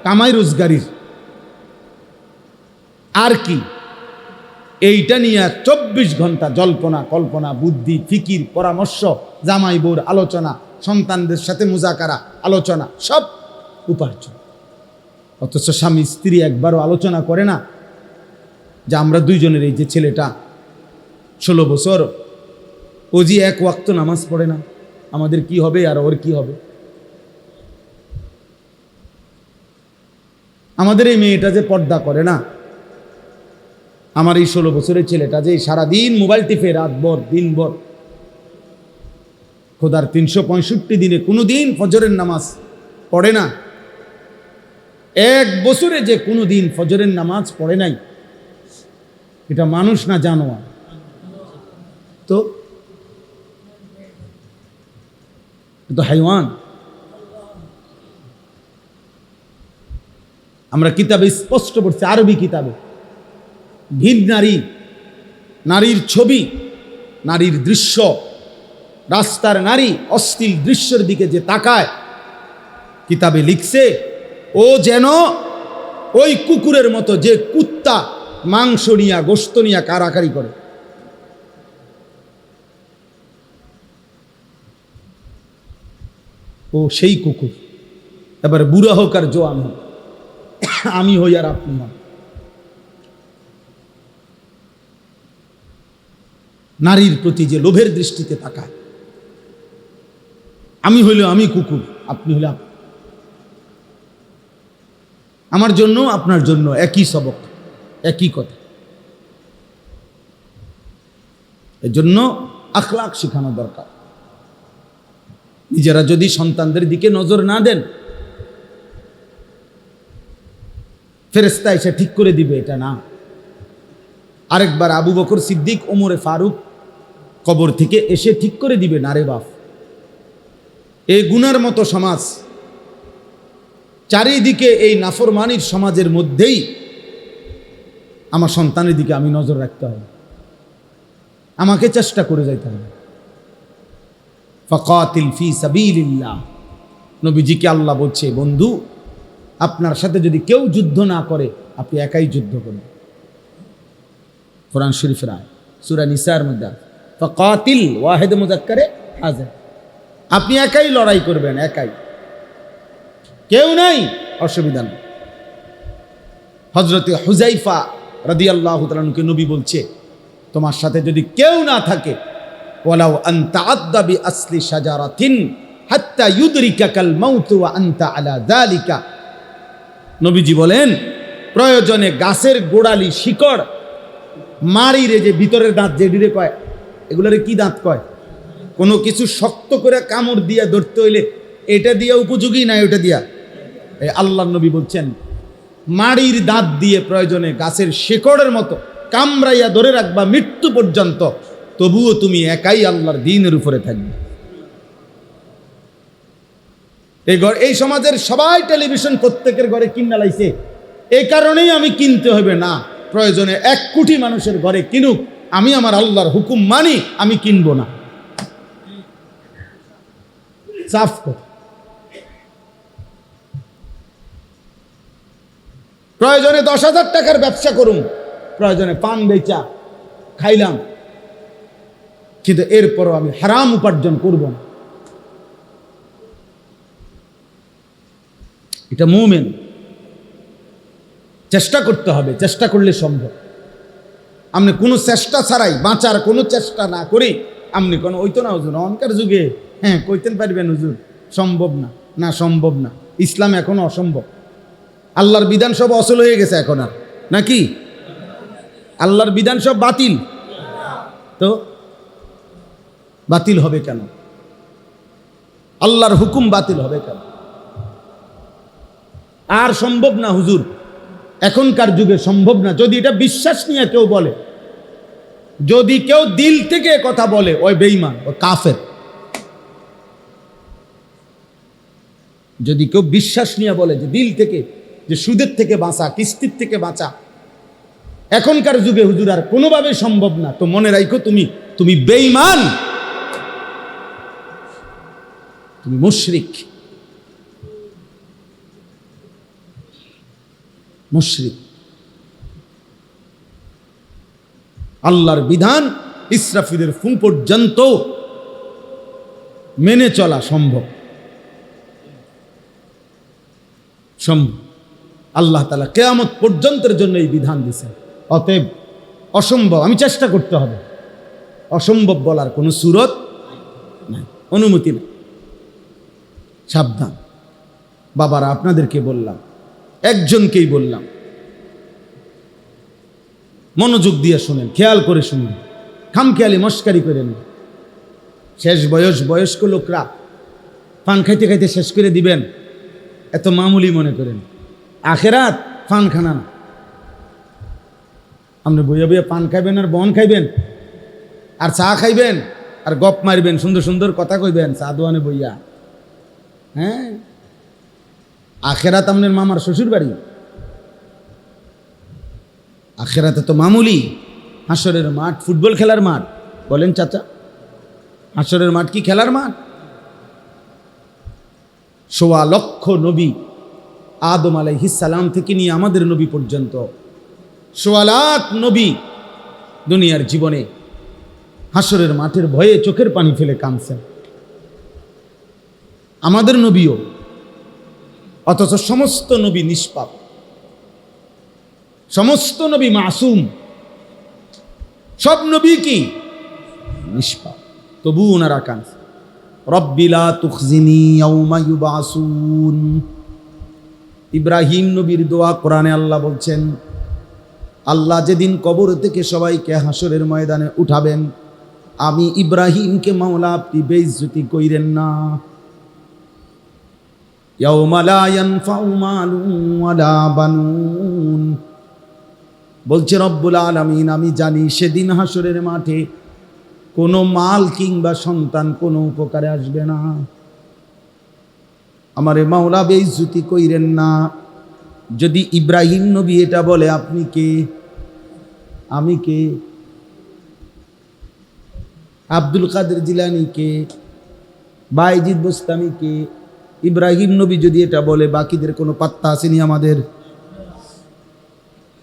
কামাই রোজগারির আর কি, এইটা নিয়ে 24 ঘন্টা জল্পনা কল্পনা, বুদ্ধি ফিকির, পরামর্শ, জামাই বউর আলোচনা, সন্তানদের সাথে মুজাকারা আলোচনা, সব উপার্জন। অথচ স্বামী স্ত্রী একবারও আলোচনা করে না যে আমরা দুইজনের, এই যে ছেলেটা 16 বছর ও যে এক ওয়াক্ত নামাজ পড়ে না, আমাদের কি হবে আর ওর কি হবে? আমাদের এই মেয়েটা যে পর্দা করে না, আমার এই 16 বছরের ছেলেটা যে সারাদিন মোবাইল টিপে রাতভর দিনভর, খোদার 365 দিনে কোনো দিন ফজরের নামাজ পড়ে না, এক বছরে যে কোনো দিন ফজরের নামাজ পড়ে নাই, এটা মানুষ না জানোয়ার? তো হাইওয়ান। আমরা কিতাবে স্পষ্ট পড়ছি, আরবি কিতাবে, ভিন নারী, নারীর ছবি, নারীর দৃশ্য, রাস্তার নারী অশ্লীল দৃশ্যের দিকে যে তাকায়, কিতাবে লিখছে ও যেন ওই কুকুরের মতো যে কুত্তা মাংস নিয়া গোশত নিয়া কারাকারি করে। ও সেই কুকুর। এবার বুড়া হোক আর জোয়ান হোক, আমি হই আর আপনি হন, নারীর প্রতি যে লোভের দৃষ্টিতে তাকায়, আমি হইলে আমি কুকুর, আপনি হইলে আপনি। আমার জন্য আপনার জন্য একই সবক, একই কথা। এর জন্য আখলাক শেখানো দরকার। নিজেরা যদি সন্তানদের দিকে নজর না দেন, ফেরেশতা এসে ঠিক করে দিবে, এটা না। আরেকবার আবু বকর সিদ্দিক, ওমরে ফারুক কবর থেকে এসে ঠিক করে দিবে, না রে বাপ, এই গুনার মতো সমাজ, চারিদিকে এই নাফরমানির সমাজের মধ্যেই আমার সন্তানের দিকে আমি নজর রাখতে হবে, আমাকে চেষ্টা করে যাইতে হবে। ফাকাতিল ফি সাবিলিল্লাহ, নবীজিকে আল্লাহ বলছে, বন্ধু আপনার সাথে যদি কেউ যুদ্ধ না করে, আপনি একাই যুদ্ধ করুন। কোরআন শরীফের আয়াত, সূরা নিসার মধ্যে, ফাকাতিল ওয়াহিদ মুযাক্কারে হাজির, আপনি একাই লড়াই করবেন, একাই, কেউ নাই, অসুবিধা নেই। হযরতে হুযাইফা রাদিয়াল্লাহু তাআলা আনহুকে নবী বলছে, তোমার সাথে যদি কেউ না থাকে, ওয়ালাউ আনতা আদ্দা বি আসলি শাজারাতিন হাত্তা ইউদরিকাকাল মাউত ওয়া আনতা আলা যালিকা, নবীজি বলেন প্রয়োজনে গাছের গোড়ালি শিকড় মারিরে, যে ভিতরের দাঁত যেডিরে কয়, এগুলারে কি দাঁত কয়? কোনো কিছু শক্ত করে কামড় দিয়া ধরতে হইলে এটা দিয়া উপযোগী না ওটা দিয়া? আল্লাহর নবী বলছেন মাড়ির দাঁত দিয়ে প্রয়োজনে গাছের শিকড়ের মতো কামড়াইয়া ধরে রাখবা মৃত্যু পর্যন্ত, তবুও তুমি একাই আল্লাহর দ্বীনের উপরে থাকবে। এই সমাজের সবাই টেলিভিশন প্রত্যেকের ঘরে কিনা লাইছে, এই কারণেই আমি কিনতে হবে না, প্রয়োজনে 1 কোটি মানুষের ঘরে কিনুক, আমি আমার আল্লাহর হুকুম মানি, আমি কিনবো না। সাফ কর। প্রয়োজনে 10,000 টাকার ব্যবসা করুন, প্রয়োজনে পান বেচা খাইলাম, কিন্তু এরপরও আমি হারাম উপার্জন করব না। এটা মুমিন। চেষ্টা করতে হবে, চেষ্টা করলে সম্ভব। আপনি কোনো চেষ্টা ছাড়াই বাঁচার কোনো চেষ্টা না করি, আপনি কোনো ওই তো না হুজুর অনকার যুগে, হ্যাঁ কইতেন পারবেন হুজুর, সম্ভব না, না সম্ভব না, ইসলাম এখনো অসম্ভব। আল্লাহর বিধান সব অচল হয়ে গেছে এখন, আর নাকি আল্লাহর বিধান সব বাতিল? তো বাতিল হবে কেন? আল্লাহর হুকুম বাতিল হবে কেন? আর সম্ভব না হুজুর, এখনকার যুগে সম্ভব না। যদি এটা বিশ্বাস নিয়ে কেউ বলে, যদি কেউ দিল থেকে কথা বলে, ওই বেঈমান, ও কাফের। যদি কেউ বিশ্বাস নিয়ে বলে যে দিল থেকে, যে সুদের থেকে বাঁচা, কিস্তির থেকে বাঁচা এখনকার যুগে হুজুর আর কোনোভাবে সম্ভব না, তো মনে রাখো তুমি বেঈমান, তুমি মুশরিক। মুশরিক। আল্লাহর বিধান ইসরাফিলের ফু পর্যন্ত মেনে চলা সম্ভব। আল্লাহ তাআলা কিয়ামত পর্যন্তের জন্য এই বিধান দিয়েছেন। অতএব অসম্ভব, আমি চেষ্টা করতে হবে, অসম্ভব বলার কোনো সুরত নাই, অনুমতি নেই। সাবধান বাবারা, আপনাদেরকে বললাম, একজনকেই বললাম, মনোযোগ দিয়ে শুনেন, খেয়াল করে শুনেন, খামখেয়ালি মস্কারি করেন। শেষ বয়স্ক লোকরা পান খাইতে খাইতে শেষ করে দিবেন, এত মামুলি মনে করেন। আখেরাত পান খানা না। আপনি বইয়া বইয়া পান খাইবেন আর বন খাইবেন আর চা খাইবেন আর গপ মারবেন, সুন্দর সুন্দর কথা কইবেন চা দোয়ানে বইয়া। হ্যাঁ, আখেরাত আপনার মামার শ্বশুর বাড়ি। আখেরাতে তো মামুলি, হাসরের মাঠ ফুটবল খেলার মাঠ বলেন চাচা? হাসরের মাঠ কি খেলার মাঠ? ১৬ লক্ষ নবী, আদম আলাইহিস সালাম থেকে নিয়ে আমাদের নবী পর্যন্ত ১৬ লাখ নবী দুনিয়ার জীবনে হাসরের মাঠের ভয়ে চোখের পানি ফেলে কাঁদছেন। আমাদের নবীও, অথচ সমস্ত নবী নিষ্পাপ, সমস্ত নবী মাসুম, সব নবী কি নিষ্পাপ, তবু ওনারা কাঁদছেন। রব্বি লা তুখজিনি ইয়াউমা ইউবাসুন। ইব্রাহিম নবীর দোয়া কোরআনে আল্লাহ বলছেন, আল্লাহ যেদিন কবর থেকে সবাইকে হাসরের ময়দানে উঠাবেন, আমি ইব্রাহিমকে মাওলা আপনি বেইজ্জতি কইরেন না। ইয়াউমা লা ইয়ানফাউ মালুন ওয়ালা বানুন। বলছে রব্বুল আলামিন, আমি জানি সেদিন হাসরের মাঠে কোনো মাল কিংবা সন্তান কোনো উপকারে আসবে না। আমারে মাওলা বেইজ্জতি কইরেন না। যদি ইব্রাহিম নবী এটা বলে, আপনি কে? আমি কে? আব্দুল কাদের জিলানী কে? বাইজিদ বোস্তামি কে? ইব্রাহিম নবী যদি এটা বলে, বাকিদের কোনো পাত্তা আসেনি আমাদের?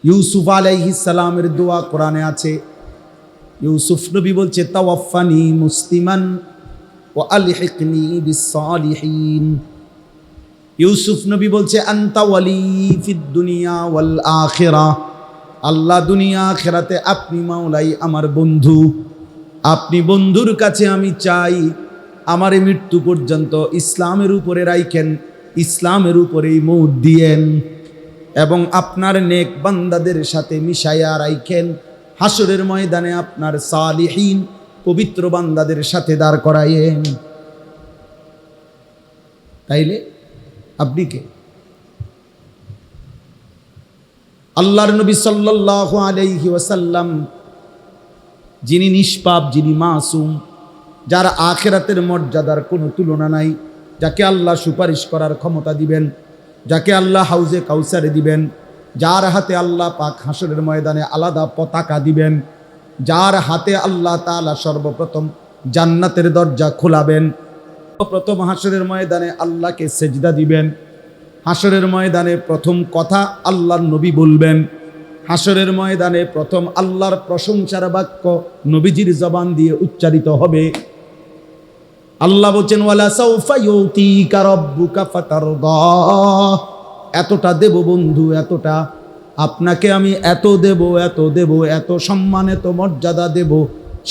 ইউসুফ আলাইহিস সালামের দোয়া কোরআনে আছে। ইউসুফ নবী বলছে, তাওয়াফানি মুসলিমান ওয়া আলহিকনি বিস-সালিহিন। ইউসুফ নবী বলছে, আনতা ওয়ালি ফিদ দুনিয়া ওয়াল আখিরাহ। আল্লাহ দুনিয়া আখিরাতে আপনি মাওলাই আমার বন্ধু। আপনি বন্ধুর কাছে আমি চাই আমার মৃত্যু পর্যন্ত ইসলামের উপরে রাইখেন, ইসলামের উপরেই মৌত দিয়েন, এবং আপনার নেক বান্দাদের সাথে মিশাইয়া রাইখেন। হাসরের ময়দানে আপনার সালিহিন পবিত্র বান্দাদের সাথে দাঁড় করাইয়েন। তাইলে আপনি কে? আল্লাহর নবী সাল্লাল্লাহু আলাইহি ওয়াসাল্লাম, যিনি নিষ্পাপ, যিনি মাসুম, যার আখিরাতের মর্যাদার কোনো তুলনা নাই, যাকে আল্লাহ সুপারিশ করার ক্ষমতা দিবেন, যাকে আল্লাহ হাউজে কাউসারে দিবেন, যার হাতে আল্লাহ পাক হাসরের ময়দানে আলাদা পতাকা দিবেন, যার হাতে আল্লাহ তাআলা সর্বপ্রথম জান্নাতের দরজা খোলাবেন, প্রথম হাসরের ময়দানে আল্লাহকে সেজদা দিবেন, হাসরের ময়দানে প্রথম কথা আল্লাহর নবী বলবেন, হাসরের ময়দানে প্রথম আল্লাহর প্রশংসার বাক্য নবীজির জবান দিয়ে উচ্চারিত হবে। আল্লাহ বলছেন, ওয়ালা সাউফা ইউতিকা রাব্বুকা ফাতারদা। এতটা দেব বন্ধু, এতটা আপনাকে আমি এত দেব, এত দেব, এত সম্মান, এত মর্যাদা দেব,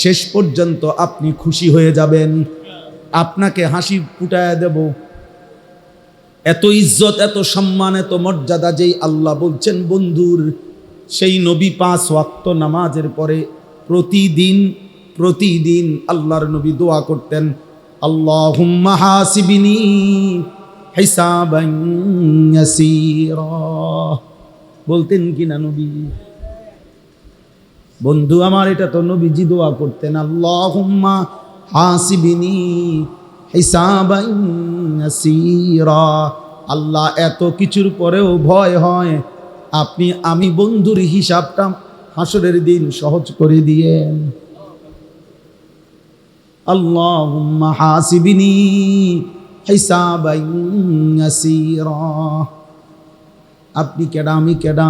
শেষ পর্যন্ত আপনি খুশি হয়ে যাবেন, আপনাকে হাসি ফুটায় দেব। এত ইজ্জত, এত সম্মান, এত মর্যাদা যেই আল্লাহ বলছেন বন্ধুর, সেই নবী 5 ওয়াক্ত নামাজের পরে প্রতিদিন আল্লাহর নবী দোয়া করতেন, আল্লাহুম্মা হাসিবনি হিসাবান ইয়াসীরা। বলতেন কিনা নবী? বন্ধু আমার, এটা তো নবীজি দোয়া করতেন, আল্লাহুম্মা হাসিবনি হিসাবান ইয়াসীরা। আল্লাহ, এত কিছুর পরেও ভয় হয় আমি বন্ধুর হিসাবটা হাসরের দিন সহজ করে দিয়েন। আল্লাহুম্মা হাসিবনি হিসাবান ইয়াসীরা। আপনি কেডা, আমি কেডা?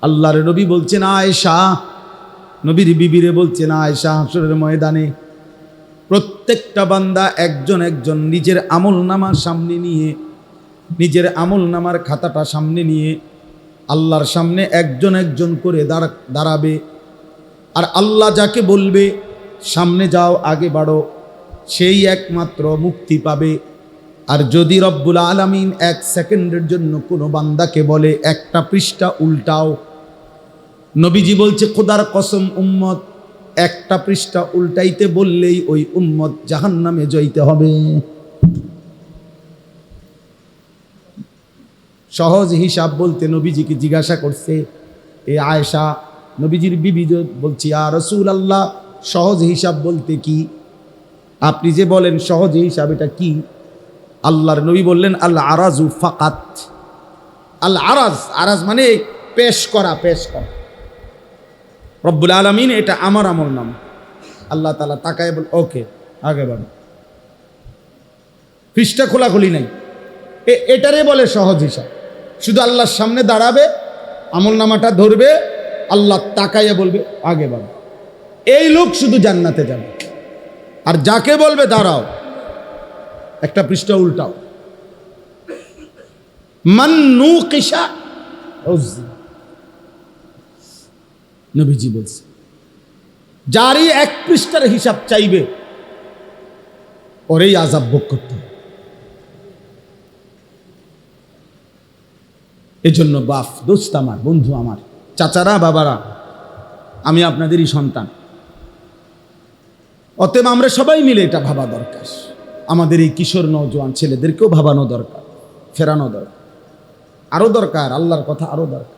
আল্লাহর নবী বলছেন, আয়েশা, নবীর বিবিরে বলছেন, আয়েশা, হাসরের ময়দানে প্রত্যেকটা বান্দা একজন একজন নিজের আমলনামার সামনে নিয়ে, নিজের আমলনামার খাতাটা সামনে নিয়ে আল্লাহর সামনে একজন একজন করে দাঁড়াবে। আর আল্লাহ যাকে বলবে সামনে যাও, আগে বাড়ো, সেই একমাত্র মুক্তি পাবে। আর যদি রব্বুল আলামিন 1 সেকেন্ডের জন্য কোনো বান্দাকে বলে একটা পৃষ্ঠা উল্টাও, নবীজি বলছে খোদার কসম উম্মত একটা পৃষ্ঠা উল্টাইতে বললেই ওই উম্মত জাহান্নামে যাইতে হবে। সহজ হিসাব বলতে নবীজিকে জিজ্ঞাসা করছে এ আয়েশা, নবীজির বিবি বলছি ইয়া রাসূলুল্লাহ, সহজ হিসাব বলতে কি? আপনি যে বলেন সহজ হিসাব, এটা কি? আল্লাহর নবী বললেন আল আরাজু ফাকাত। আল আরাজ, আরাজ মানে পেশ করা, পেশ করা। রব্বুল আলামিন এটা আমার আমল নাম। আল্লাহ তাআলা তাকায় বল ওকে আগে বাড়ো, পৃষ্ঠা খোলাখুলি নাই। এটারে বলে সহজ হিসাব। শুধু আল্লাহর সামনে দাঁড়াবে, আমল নামাটা ধরবে, আল্লাহ তাকাইয়া বলবে আগে বাড়ো, এই লোক শুধু জান্নাতে যাবে। আর যাকে বলবে দাঁড়াও একটা পৃষ্ঠা উল্টাও, মান নুকিশা উযযি, নবীজি বলছে যারই 1 পৃষ্ঠার হিসাব চাইবে ওরেই আযাব ভোগ করতে হবে। এজন্য বাপ, দোস্ত আমার, বন্ধু আমার, চাচারা, বাবারা, আমি আপনাদেরই সন্তান। অতএব আমরা সবাই মিলে এটা ভাবা দরকার। আমাদের এই কিশোর নওজোয়ান ছেলেদেরকেও ভাবানো দরকার, ফেরানো দরকার, আরো দরকার। আল্লাহর কথা আরো দরকার,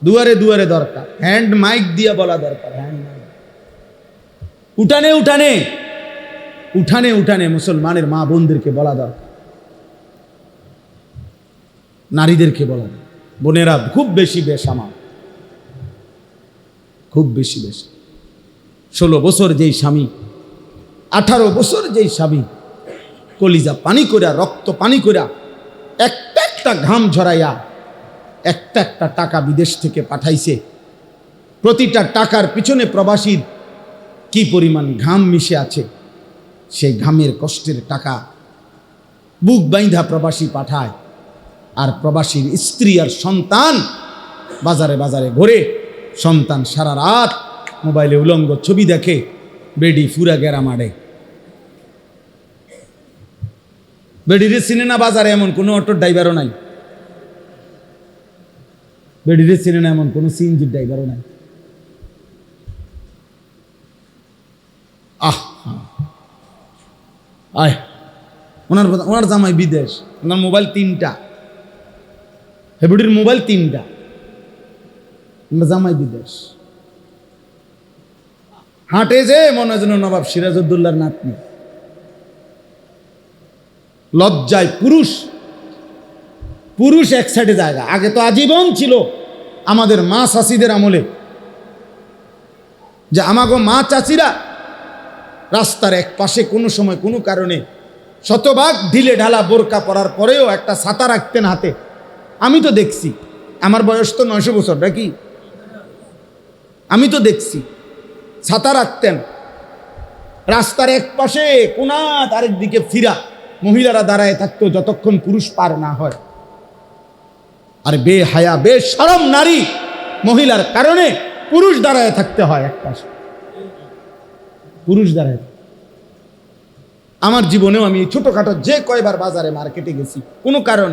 দুয়ারে দুয়ারে দরকার, হ্যান্ড মাইক দিয়ে বলা দরকার, হ্যান্ড মাইক, উঠানে উঠানে, উঠানে উঠানে মুসলমানের মা বোনদেরকে বলা দরকার, নারীদেরকে বলা দরকার। বোনেরা খুব বেশি বেশামাল, খুব বেশি বেশি। 16 বছর যেই স্বামী, 18 বছর যেই স্বামী কলিজা পানি কইরা, রক্ত পানি কইরা, একটা একটা ঘাম ঝরাইয়া একটা একটা টাকা বিদেশ থেকে পাঠাইছে, প্রতিটা টাকার পিছনে প্রবাসীর কি পরিমাণ ঘাম মিশে আছে, সেই ঘামের কষ্টের টাকা বুক বাইন্ধা প্রবাসী পাঠায়। আর প্রবাসীর স্ত্রী আর সন্তান বাজারে বাজারে ঘুরে, সন্তান সারা রাত মোবাইলে উলঙ্গ ছবি দেখে, বেডি ফুরা গেরা মারে। বেডিরে চিনে না বাজারে এমন কোনো অটোর ড্রাইভারও নাই, বেডিরে চিনে না এমন কোনো সিএনজির ড্রাইভারও নাই। আয় ওনার জামাই বিদেশ, ওনার মোবাইল 3টা, হেবুডির মোবাইল 3টা, জামাই বিদেশ। হাঁটে যে মনে হয় যেন নবাব সিরাজউদ্দৌলার নাতনি। লজ্জায় পুরুষ পুরুষ এক সাইডে জায়গা। আগে তো আজীবন ছিল আমাদের মা চাচিদের আমলে, যে আমাগো মা চাচিরা রাস্তার এক পাশে কোনো সময় কোনো কারণে শতভাগ ঢিলে ঢালা বোরকা পরার পরেও একটা ছাতা রাখতেন হাতে। আমি তো দেখছি, আমার বয়স তো 900 বছর নাকি, আমি তো দেখছি ছাতা রাখতেন রাস্তার এক পাশে, কোনাত আরেক দিকে ফিরা মহিলারা দাঁড়ায় থাকতো যতক্ষণ পুরুষ পার না হয়। আর বেহায়া বেশরম নারী মহিলার কারণে পুরুষ দাঁড়ায় থাকতে হয় এক পাশে, পুরুষ দাঁড়ায়। আমার জীবনেও আমি ছোটখাটো যে কয়বার বাজারে মার্কেটে গেছি, কোনো কারণ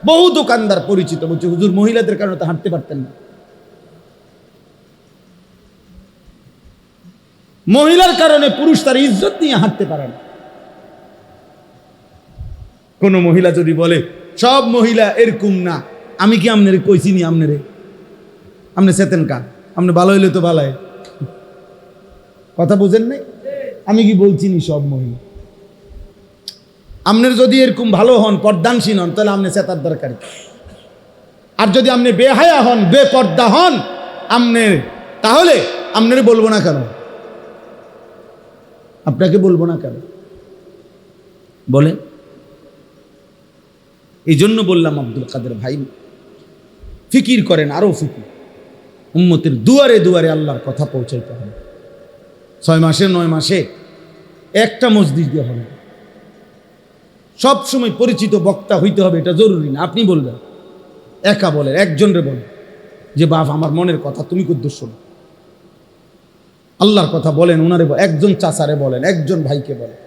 বহু দোকানদার পরিচিত বলছে হুজুর মহিলাদের কারণে তো হাঁটতে পারতেন না। মহিলার কারণে পুরুষ তার ইজ্জত নিয়ে হাঁটতে পারে না। কোন মহিলা যদি বলে সব মহিলা এরকম না, আমি কি আমনের কইছি নি, আমনেরে আমনে চেতেন কা, আপনি ভালো হইলে তো ভালো, কথা বুঝেন নাই? আমি কি বলছি নি সব মহিলা? আমনের যদি এরকম ভালো হন, পর্দানসীন হন, তাহলে আপনি চেতার দরকার। আর যদি আপনি বেহায়া হন, বেপর্দা হন আমনের, তাহলে আমনের বলবো না কেন, আপনাকে বলবো না কেন বলেন? এই জন্য বললাম আব্দুল কাদের ভাই ফিকির করেন, আরো ফিকির। উম্মতের দুয়ারে দুয়ারে আল্লাহর কথা পৌঁছাইতে হবে। 6 মাসে 9 মাসে একটা মসজিদ দিয়ে হবে, সব সময় পরিচিত বক্তা হইতে হবে এটা জরুরি না। আপনি বলবেন, একা বলেন, একজনরে বলেন যে বাপ আমার মনের কথা তুমি কুদ্দুস শোনো, আল্লাহর কথা বলেন, ওনারে একজন চাচারে বলেন, একজন ভাইকে বলেন।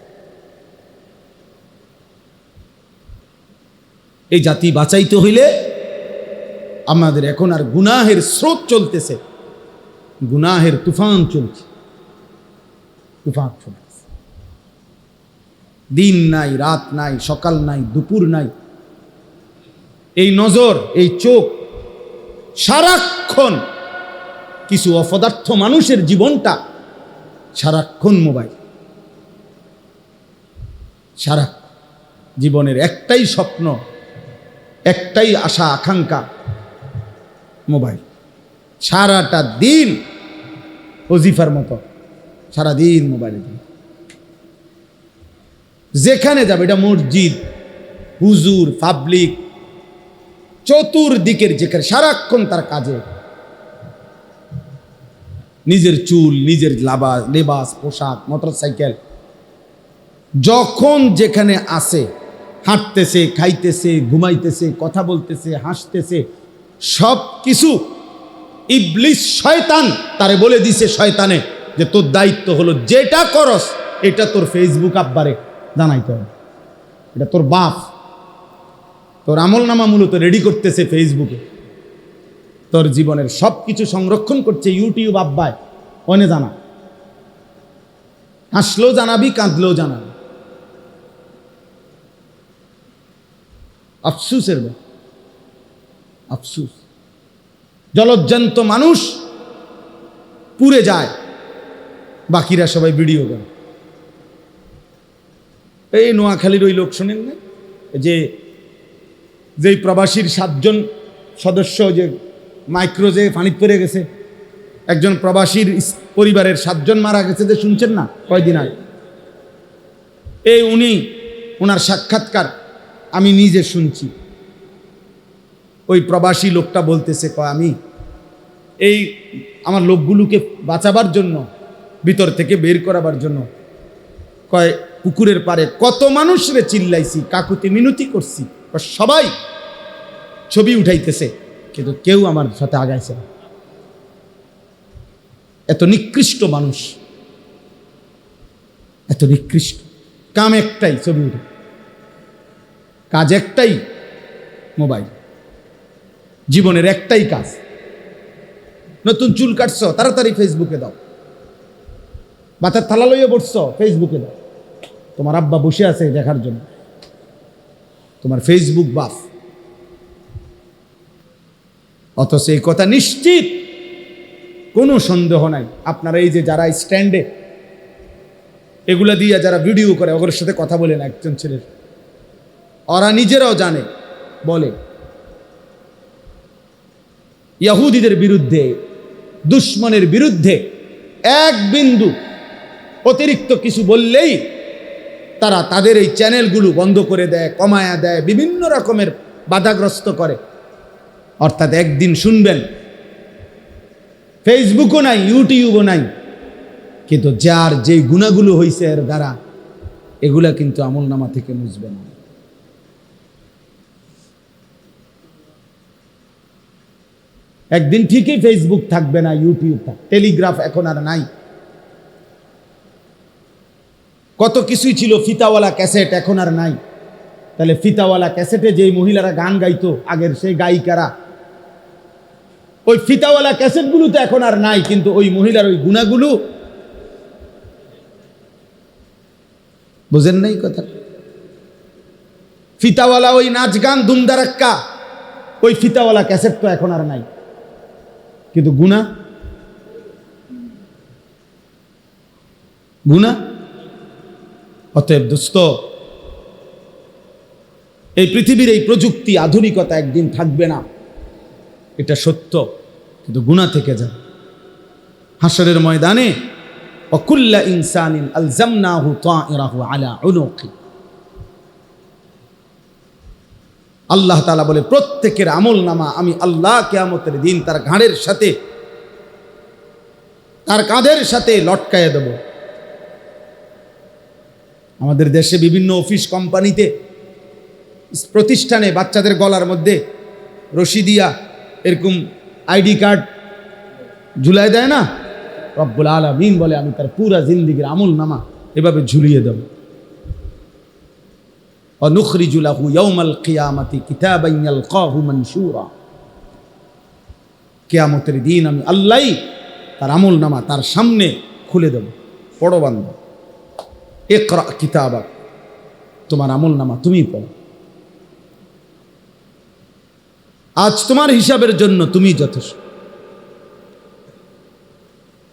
এই জাতি বাঁচাইতে হইলে আমাদের এখন আর গুনাহের স্রোত চলতেছে, গুনাহের তুফান চলছে, তুফান চলতেছে। দিন নাই, রাত নাই, সকাল নাই, দুপুর নাই। এই নজর, এই চোখ সারাক্ষণ, কিছু অপদার্থ মানুষের জীবনটা সারাক্ষণ মোবাইল। সারা জীবনের একটাই স্বপ্ন, একটাই আশা আকাঙ্ক্ষা, মোবাইল। সারাটা দিন ওজিফার মতো সারাদিন মোবাইলে, যেখানে যাবে, এটা মসজিদ, হুজুর, পাবলিক, চতুর্দিকের যেখানে সারাক্ষণ তার কাজে, নিজের চুল, নিজের লেবাস, পোশাক, মোটরসাইকেল, যখন যেখানে আসে, হাঁটতেছে, খাইতেছে, ঘুমাইতেছে, কথা বলতেছে, হাসতেছে, সব কিছু ইবলিস শয়তান তারে বলে দিছে। শয়তানে যে তোর দায়িত্ব হলো যেটা করস এটা তোর ফেসবুক আব্বারে জানাইতে হবে, এটা তোর বাপ, তোর আমলনামা মূলত রেডি করতেছে ফেসবুকে, তোর জীবনের সব কিছু সংরক্ষণ করছে ইউটিউব আব্বায়, অনে জানা, হাসলেও জানাবি, কাঁদলেও জানাবি। আফসুসের আফসুস, জলজ্জান্ত মানুষ পুড়ে যায়, বাকিরা সবাই ভিডিও করে। এই নোয়াখালীর ওই লোক শোনেন না, যেই প্রবাসীর 7 জন সদস্য যে মাইক্রোজে পানিতে পড়ে গেছে, একজন প্রবাসীর পরিবারের 7 জন মারা গেছে, যে শুনছেন না কয়দিন আগে। এই ওনার সাক্ষাৎকার আমি নিজে শুনছি। ওই প্রবাসী লোকটা বলতেছে, আমি এই আমার লোকগুলোকে বাঁচাবার জন্য, ভিতর থেকে বের করাবার জন্য, পুকুরের পারে কত মানুষরে চিল্লাইছি, কাকুতি মিনতি করছি, সবাই ছবি উঠাইতেছে, কিন্তু কেউ আমার সাথে আগাইছে না। এত নিকৃষ্ট মানুষ, এত নিকৃষ্ট। কাম একটাই, ছবি উঠে, কাজ একটাই, মোবাইল। জীবনের একটাই কাজ, নতুন চুল কাটছ তাড়াতাড়ি ফেসবুকে দাও, বাতার থালা লইয়া বসছ ফেসবুকে দাও, তোমার আব্বা বসে আছে দেখার জন্য, তোমার ফেসবুক বাফ। অথচ এই কথা নিশ্চিত, কোনো সন্দেহ নাই, আপনারা এই যে যারা স্ট্যান্ডে এগুলা দিয়ে যারা ভিডিও করে, ওদের সাথে কথা বলেন একজন ছেলের, ওরা নিজেরাও জানে, বলে ইহুদিদের বিরুদ্ধে, দুশ্মনের বিরুদ্ধে এক বিন্দু অতিরিক্ত কিছু বললেই তারা তাদের এই চ্যানেলগুলো বন্ধ করে দেয়, কমায়া দেয়, বিভিন্ন রকমের বাধাগ্রস্ত করে। অর্থাৎ একদিন শুনবেন ফেসবুকও নাই, ইউটিউবও নাই, কিন্তু যার যে গুণাগুলো হয়েছে এর দ্বারা, এগুলা কিন্তু আমলনামা থেকে মুছবে না। একদিন ঠিকই ফেসবুক থাকবে না, ইউটিউব থাকবে, টেলিগ্রাফ এখন আর নাই। কত কিছুই ছিল, ফিতাওয়ালা ক্যাসেট এখন আর নাই। তাহলে ফিতাওয়ালা ক্যাসেটে যেই মহিলারা গান গাইতো আগের, সেই গায়িকারা, ওই ফিতাওয়ালা ক্যাসেটগুলো তো এখন আর নাই, কিন্তু ওই মহিলার ওই গুণাগুলো, বুঝেন নাই কথা? ফিতাওয়ালা ওই নাচ গান ধুমধারাক্কা, ওই ফিতাওয়ালা ক্যাসেট তো এখন আর নাই, কিন্তু গুনাহ, গুনাহ। অতএব দোস্ত, এই পৃথিবীর এই প্রযুক্তি, আধুনিকতা একদিন থাকবে না, এটা সত্য, কিন্তু গুনাহ থেকে যায়। হাসরের ময়দানে ওয়াকুল্লা ইনসানিন আলজামনাহু তাইরাহু আলা উনুকি, আল্লাহ তাআলা বলে প্রত্যেকের আমলনামা আমি আল্লাহ কিয়ামতের দিন তার ঘাড়ের সাথে, তার কাঁধের সাথে লটকায়ে দেব। আমাদের দেশে বিভিন্ন অফিস, কোম্পানিতে, প্রতিষ্ঠানে বাচ্চাদের গলার মধ্যে রশি দিয়া এরকম আইডি কার্ড ঝুলাই দেয় না, রব্বুল আলামিন বলে আমি তার পুরা জিন্দেগীর আমল নামা এভাবে ঝুলিয়ে দেব। অনুখরিজু লাহু ইয়াউমাল কিয়ামাতি কিতাবান ইয়ালকাহু মানশুরা, কিয়ামতের দিন আমি আল্লাহই তার আমল নামা তার সামনে খুলে দেব। পড়ো বান্দা, ইকরা কিতাবাক, তোমার আমল নামা তুমি পড়ো। আজ তোমার হিসাবের জন্য তুমি যথেষ্ট।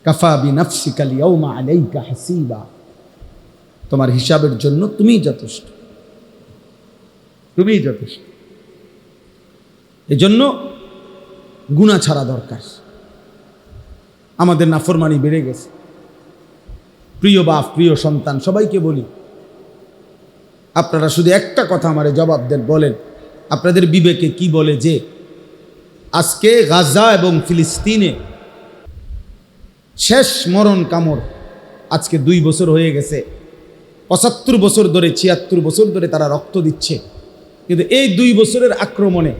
কাফা বিনাফসিকা আল-ইয়াওমা আলাইকা হাসিবা, তোমার হিসাবের জন্য তুমি যথেষ্ট, তুমি যথেষ্ট। এজন্য গুনাহ ছাড়া দরকার। আমাদের নাফরমানি বেড়ে গেছে। প্রিয় বাপ, প্রিয় সন্তান, সবাইকে বলি, আপনারা শুধু একটা কথা আমারে জবাব দেন, বলেন আপনাদের বিবেকে কি বলে যে আজকে গাজা এবং ফিলিস্তিনে শেষ মরণ কামড় আজকে 2 বছর হয়ে গেছে। 75 বছর ধরে, 76 বছর ধরে তারা রক্ত দিচ্ছে, কিন্তু এই 2 বছরের আক্রমণে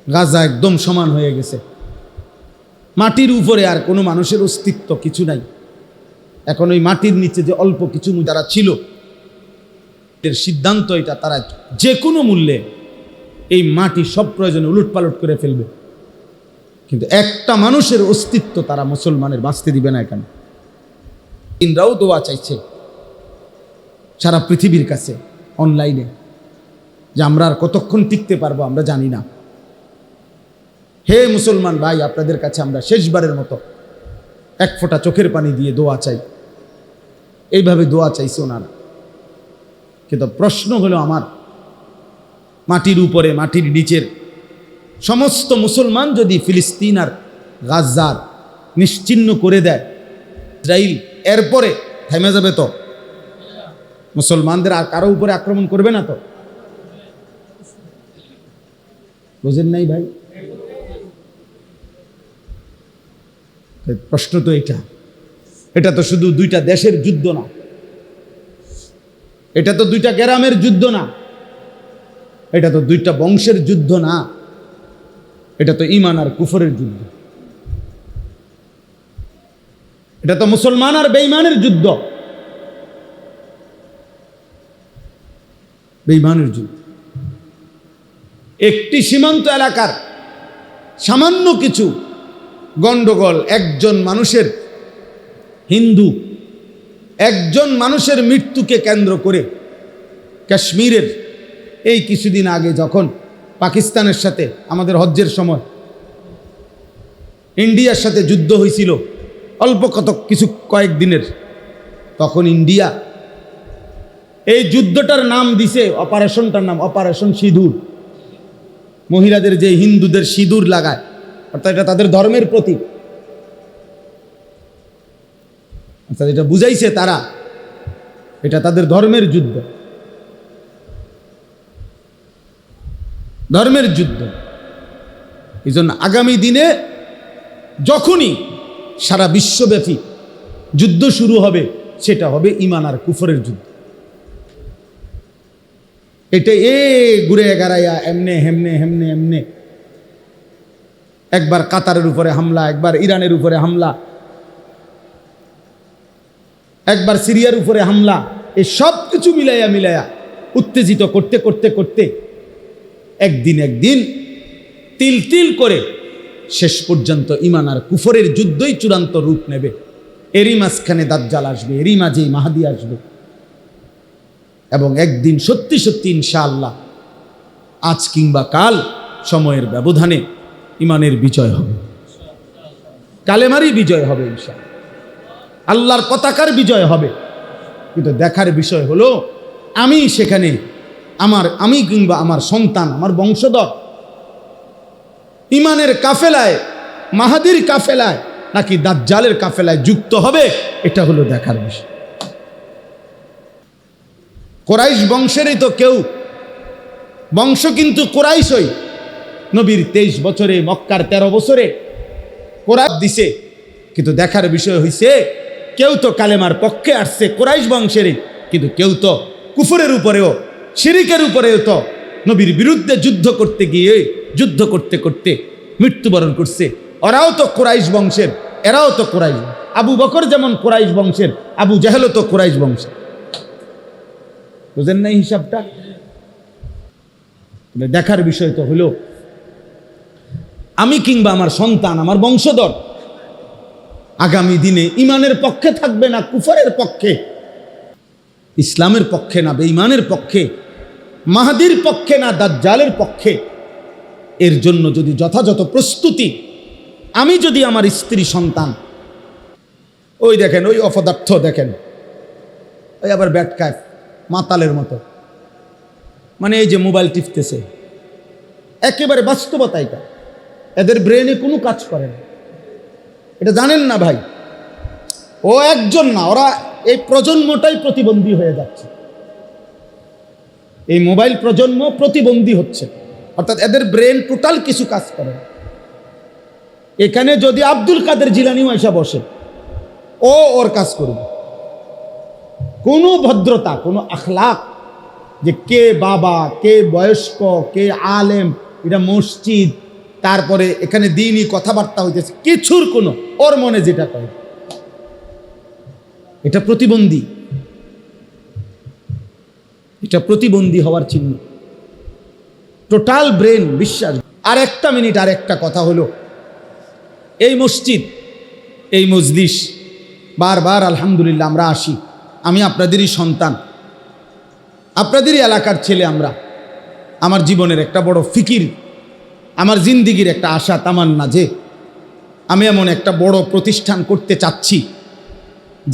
গাজা একদম সমান হয়ে গেছে। মাটির উপরে আর কোনো মানুষের অস্তিত্ব কিছু নাই। এখন ওই মাটির নিচে যে অল্প কিছু যারা ছিল, এর সিদ্ধান্ত এটা, তারা যে কোনো মূল্যে এই মাটি সব প্রয়োজনে উলটপালট করে ফেলবে, কিন্তু একটা মানুষের অস্তিত্ব তারা মুসলমানের বাঁচতে দিবে না। এখানে ইনরাও দোয়া চাইছে সারা পৃথিবীর কাছে অনলাইনে, যে আমরা আর কতক্ষণ টিকতে পারবো আমরা জানি না। হে মুসলমান ভাই, আপনাদের কাছে আমরা শেষবারের মতো এক ফোঁটা চোখের পানি দিয়ে দোয়া চাই। এইভাবে দোয়া চাইছে ওনারা। কিন্তু প্রশ্ন হলো আমার, মাটির উপরে মাটির নিচের সমস্ত মুসলমান যদি ফিলিস্তিন আর গাজার নিশ্চিহ্ন করে দেয় ইসরাইল, এরপরে থেমে যাবে তো? মুসলমানদের আর কারো উপরে আক্রমণ করবে না তো? বুঝেন নাই ভাই? প্রশ্ন তো এটা তো শুধু 2টা দেশের যুদ্ধ না, এটা তো 2টা গ্রামের যুদ্ধ না, এটা তো 2টা বংশের যুদ্ধ না, এটা তো ঈমান আর কুফরের যুদ্ধ। এটা তো মুসলমান আর বেঈমানের যুদ্ধ, বেঈমানের যুদ্ধ। একটি সীমান্ত এলাকার সামান্য কিছু গন্ডগোল, একজন মানুষের, হিন্দু একজন মানুষের মৃত্যুকে কেন্দ্র করে কাশ্মীরের এই কিছুদিন আগে যখন পাকিস্তানের সাথে আমাদের হজ্জের সময় ইন্ডিয়ার সাথে যুদ্ধ হয়েছিল, অল্প কয়েকদিনের, তখন ইন্ডিয়া এই যুদ্ধটার নাম দিছে, অপারেশনটার নাম অপারেশন সিঁদুর। মহিলাদের যে হিন্দুদের সিঁদুর লাগায়, অর্থাৎ এটা তাদের ধর্মের প্রতীক। অর্থাৎ এটা বুঝাইছে তারা এটা তাদের ধর্মের যুদ্ধ, ধর্মের যুদ্ধ। এই জন্য আগামী দিনে যখনই সারা বিশ্বব্যাপী যুদ্ধ শুরু হবে, সেটা হবে ঈমান আর কুফরের যুদ্ধ। এটা ঘুরে গাড়াইয়া এমনে হেমনে হেমনে এমনে, একবার কাতারের উপরে হামলা, একবার ইরানের উপরে হামলা, একবার সিরিয়ার উপরে হামলা, এই সব কিছু মিলাইয়া উত্তেজিত করতে করতে করতে একদিন তিল তিল করে শেষ পর্যন্ত ঈমান আর কুফরের যুদ্ধই চূড়ান্ত রূপ নেবে। এরই মাঝখানে দাজ্জাল আসবে, এরই মাঝেই মাহদী আসবে, এবং একদিন সত্যি সত্যি ইনশাআল্লাহ আজ কিংবা কাল সময়ের ব্যবধানে ঈমানের বিজয় হবে, কালেমারই বিজয় হবে ইনশাআল্লাহ, আল্লাহর পতাকার বিজয় হবে। কিন্তু দেখার বিষয় হলো আমি সেখানে আমি কিংবা আমার সন্তান, আমার বংশধর ঈমানের কাফেলায়, মাহাদির কাফেলায় নাকি দাজ্জালের কাফেলায় যুক্ত হবে, এটা হলো দেখার বিষয়। কুরাইশ বংশেরই তো কেউ, বংশ কিন্তু কুরাইশই। নবীর 23 বছরে, মক্কার 13 বছরে কুরাইশ দিছে, কিন্তু দেখার বিষয় হইছে কেউ তো কালেমার পক্ষে আসছে কুরাইশ বংশেরই, কিন্তু কেউ তো কুফরের উপরেও, শিরিকের উপরেও তো নবীর বিরুদ্ধে যুদ্ধ করতে গিয়ে, যুদ্ধ করতে করতে মৃত্যুবরণ করছে। ওরাও তো কুরাইশ বংশের, এরাও তো কুরাইশ। আবু বকর যেমন কুরাইশ বংশের, আবু জাহেলও তো কুরাইশ বংশের। বুঝেন নাই হিসাবটা? দেখার বিষয় তো হলো আমি কিংবা আমার সন্তান, আমার বংশধর আগামী দিনে ইমানের পক্ষে থাকবে না কুফরের পক্ষে, ইসলামের পক্ষে না বেঈমানের পক্ষে, মাহদির পক্ষে না দাজ্জালের পক্ষে। এর জন্য যদি যথাযথ প্রস্তুতি, আমি যদি আমার স্ত্রী সন্তান, ওই দেখেন ওই অপদার্থ দেখেন, ওই আবার ব্যাটকায় মাতালের মতো, মানে এই যে মোবাইল টিপতেছে, একেবারে বাস্তবতা এটা। এদের ব্রেনে কোনো কাজ করে না, এটা জানেন না ভাই। ও একজন না, ওরা এই প্রজন্মটাই প্রতিবন্ধী হয়ে যাচ্ছে। এই মোবাইল প্রজন্ম প্রতিবন্ধী হচ্ছে, অর্থাৎ এদের ব্রেন টোটাল কিছু কাজ করে না। এখানে যদি আব্দুল কাদের জিলানিও এসে বসে, ও ওর কাজ করবে। কোনো ভদ্রতা, কোনো আখলাক, যে কে বাবা, কে বয়স্ক, কে আলেম, এটা মসজিদ, তারপরে এখানে দিনই কথাবার্তা হইতেছে, কিছুর কোনো, ওর মনে যেটা করে, এটা প্রতিবন্ধী। এটা প্রতিবন্ধী হওয়ার চিহ্ন, টোটাল ব্রেন বিশ্বাস। আর একটা মিনিট, আর একটা কথা হলো, এই মসজিদ, এই মজলিস বারবার আলহামদুলিল্লাহ আমরা আসি, আমি আপনাদেরই সন্তান, আপনাদেরই এলাকার ছেলে। আমার জীবনের একটা বড় ফিকির, আমার জিন্দিগির একটা আশা তামান্না যে আমি এমন একটা বড় প্রতিষ্ঠান করতে চাচ্ছি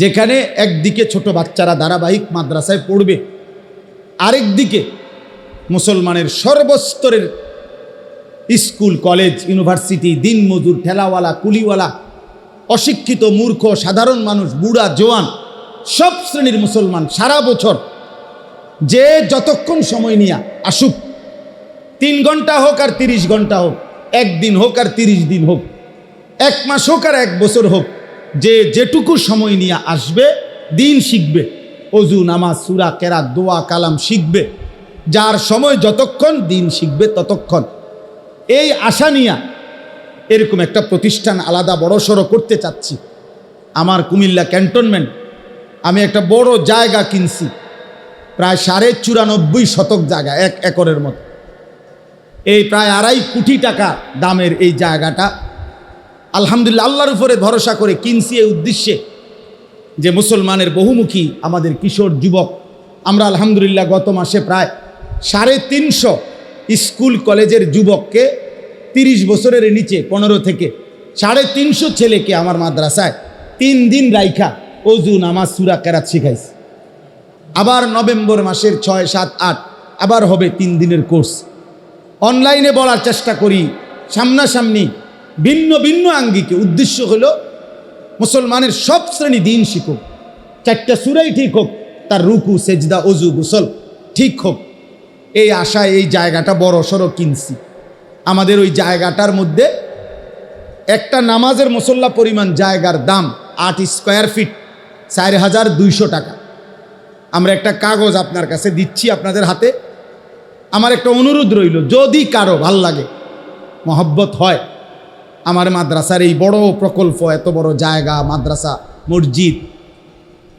যেখানে একদিকে ছোট বাচ্চারা ধারাবাহিক মাদ্রাসায় পড়বে, আরেক দিকে মুসলমানের সর্বস্তরের স্কুল, কলেজ, ইউনিভার্সিটি, দিনমজুর, ঠেলাওয়ালা, কুলিওয়ালা, অশিক্ষিত, মূর্খ, সাধারণ মানুষ, বুড়া, জোয়ান, সব শ্রেণীর মুসলমান সারা বছর যে যতক্ষণ সময় নিয়ে আসুক, 3 ঘন্টা হোক আর 30 ঘন্টা হোক, একদিন হোক আর 30 দিন হোক, 1 মাস হোক আর 1 বছর হোক, যে যেটুকু সময় নিয়ে আসবে, দিন শিখবে, অজু, নামাজ, সূরা, কেরাত, দোয়া, কালাম শিখবে, যার সময় যতক্ষণ দিন শিখবে ততক্ষণ। এই আশা নিয়ে এরকম একটা প্রতিষ্ঠান আলাদা বড়সড় করতে চাচ্ছি। আমার কুমিল্লা ক্যান্টনমেন্ট, আমি একটা বড় জায়গা কিনছি, প্রায় 94.5 শতক জায়গা, 1 একরের মতো। এই প্রায় 2.5 কোটি টাকা দামের এই জায়গাটা আলহামদুলিল্লাহ আল্লাহর উপরে ভরসা করে কিনছি এই উদ্দেশ্যে যে মুসলমানের বহুমুখী আমাদের কিশোর যুবক, আমরা আলহামদুলিল্লাহ গত মাসে প্রায় 350 স্কুল কলেজের যুবককে, 30 বছরের নিচে 15 থেকে 350 ছেলেকে আমার মাদ্রাসায় 3 দিন রাইখা অজু, নামাজ, সূরা, কেরাত শিখাইছি। আবার নভেম্বর মাসের 6, 7, 8 আবার হবে 3 দিনের কোর্স। অনলাইনে বলার চেষ্টা করি, সামনাসামনি ভিন্ন ভিন্ন আঙ্গিকে। উদ্দেশ্য হলো মুসলমানের সব শ্রেণী দিন শিখুক, 4টা সূরাই ঠিক হোক, তার রুকু, সেজদা, অজু, গোসল ঠিক হোক। এই আশায় এই জায়গাটা বড় সড়ো কিনছি। আমাদের ওই জায়গাটার মধ্যে একটা নামাজের মুসল্লা পরিমাণ জায়গার দাম 8 স্কোয়ার ফিট 4,200 টাকা। আমরা একটা কাগজ আপনার কাছে দিচ্ছি, আপনাদের হাতে। আমার একটা অনুরোধ রইল, যদি কারো ভাল লাগে, মহব্বত হয়, আমার মাদ্রাসার এই বড় প্রকল্প, এত বড় জায়গা, মাদ্রাসা, মসজিদ,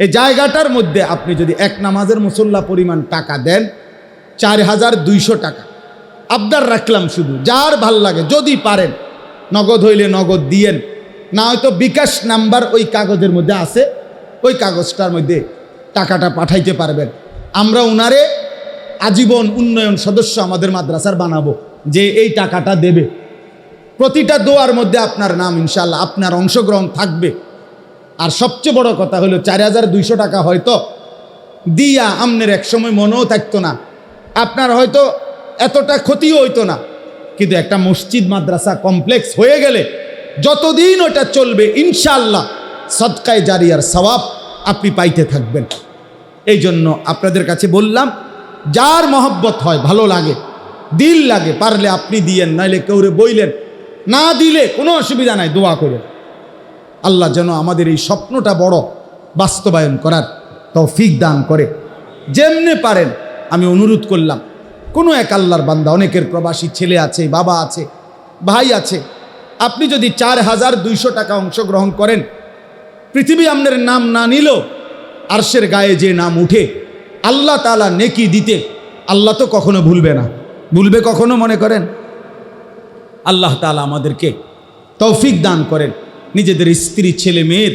এই জায়গাটার মধ্যে আপনি যদি এক নামাজের মুসল্লা পরিমাণ টাকা দেন, 4,200 টাকা আবদার রাখলাম। শুধু যার ভাল লাগে, যদি পারেন নগদ হইলে নগদ দিয়েন, না হয়তো বিকাশ নাম্বার ওই কাগজের মধ্যে আছে, ওই কাগজটার মধ্যে টাকাটা পাঠাইতে পারবেন। আমরা উনারে আজীবন উন্নয়ন সদস্য আমাদের মাদ্রাসার বানাবো, যে এই টাকাটা দেবে। প্রতিটা দোয়ার মধ্যে আপনার নাম ইনশাআল্লাহ, আপনার অংশগ্রহণ থাকবে। আর সবচেয়ে বড় কথা হলো 4,200 টাকা হয়তো দিয়া আমনের একসময় মনেও থাকতো না, আপনার হয়তো এতটা ক্ষতিও হইতো না, কিন্তু একটা মসজিদ, মাদ্রাসা কমপ্লেক্স হয়ে গেলে যতদিন ওটা চলবে ইনশাআল্লাহ সদকায়ে জারিয়ার সওয়াব আপনি পাইতে থাকবেন। এই জন্য আপনাদের কাছে বললাম, যার মহব্বত হয়, ভালো লাগে, দিল লাগে, পারলে আপনি দিয়েন, নাইলে কেউরে বইলেন, না দিলে কোনো অসুবিধা নাই, দোয়া করেন। আল্লাহ যেন আমাদের এই স্বপ্নটা বড় বাস্তবায়ন করার তৌফিক দান করে। যেমনে পারেন আমি অনুরোধ করলাম, কোনো এক আল্লাহর বান্দা, অনেকের প্রবাসী ছেলে আছে, বাবা আছে, ভাই আছে, আপনি যদি 4200 টাকা অংশগ্রহণ করেন, পৃথিবী আপনার নাম না নিল, আরশের গায়ে যে নাম উঠে, আল্লাহ তাআলা নেকি দিতে আল্লাহ তো কখনো ভুলবে না। ভুলবে কখনো মনে করেন? আল্লাহ তাআলা আমাদেরকে তৌফিক দান করেন, নিজেদের স্ত্রী ছেলে মেয়ের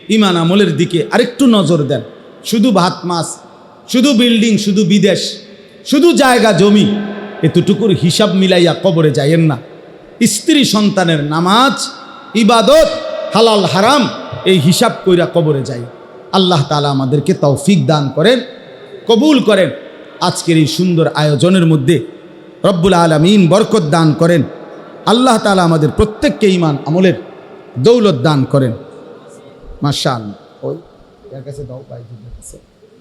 ঈমান আমলের দিকে আরেকটু নজর দেন। শুধু ভাত মাছ, শুধু বিল্ডিং, শুধু বিদেশ, শুধু জায়গা জমি, এতটুকুর হিসাব মিলাইয়া কবরে যাইয়েন না। স্ত্রী সন্তানের নামাজ, ইবাদত, হালাল হারাম এই হিসাব কইরা কবরে যাই। আল্লাহ তাআলা আমাদেরকে তৌফিক দান করেন, কবুল করেন। আজকের এই সুন্দর আয়োজনের মধ্যে রব্বুল আলামিন বরকত দান করেন। আল্লাহ তাআলা আমাদের প্রত্যেককে ঈমান আমলের দৌলত দান করেন। মাশাআল্লাহ। ওই এর কাছে দাও, ভাই কাছে।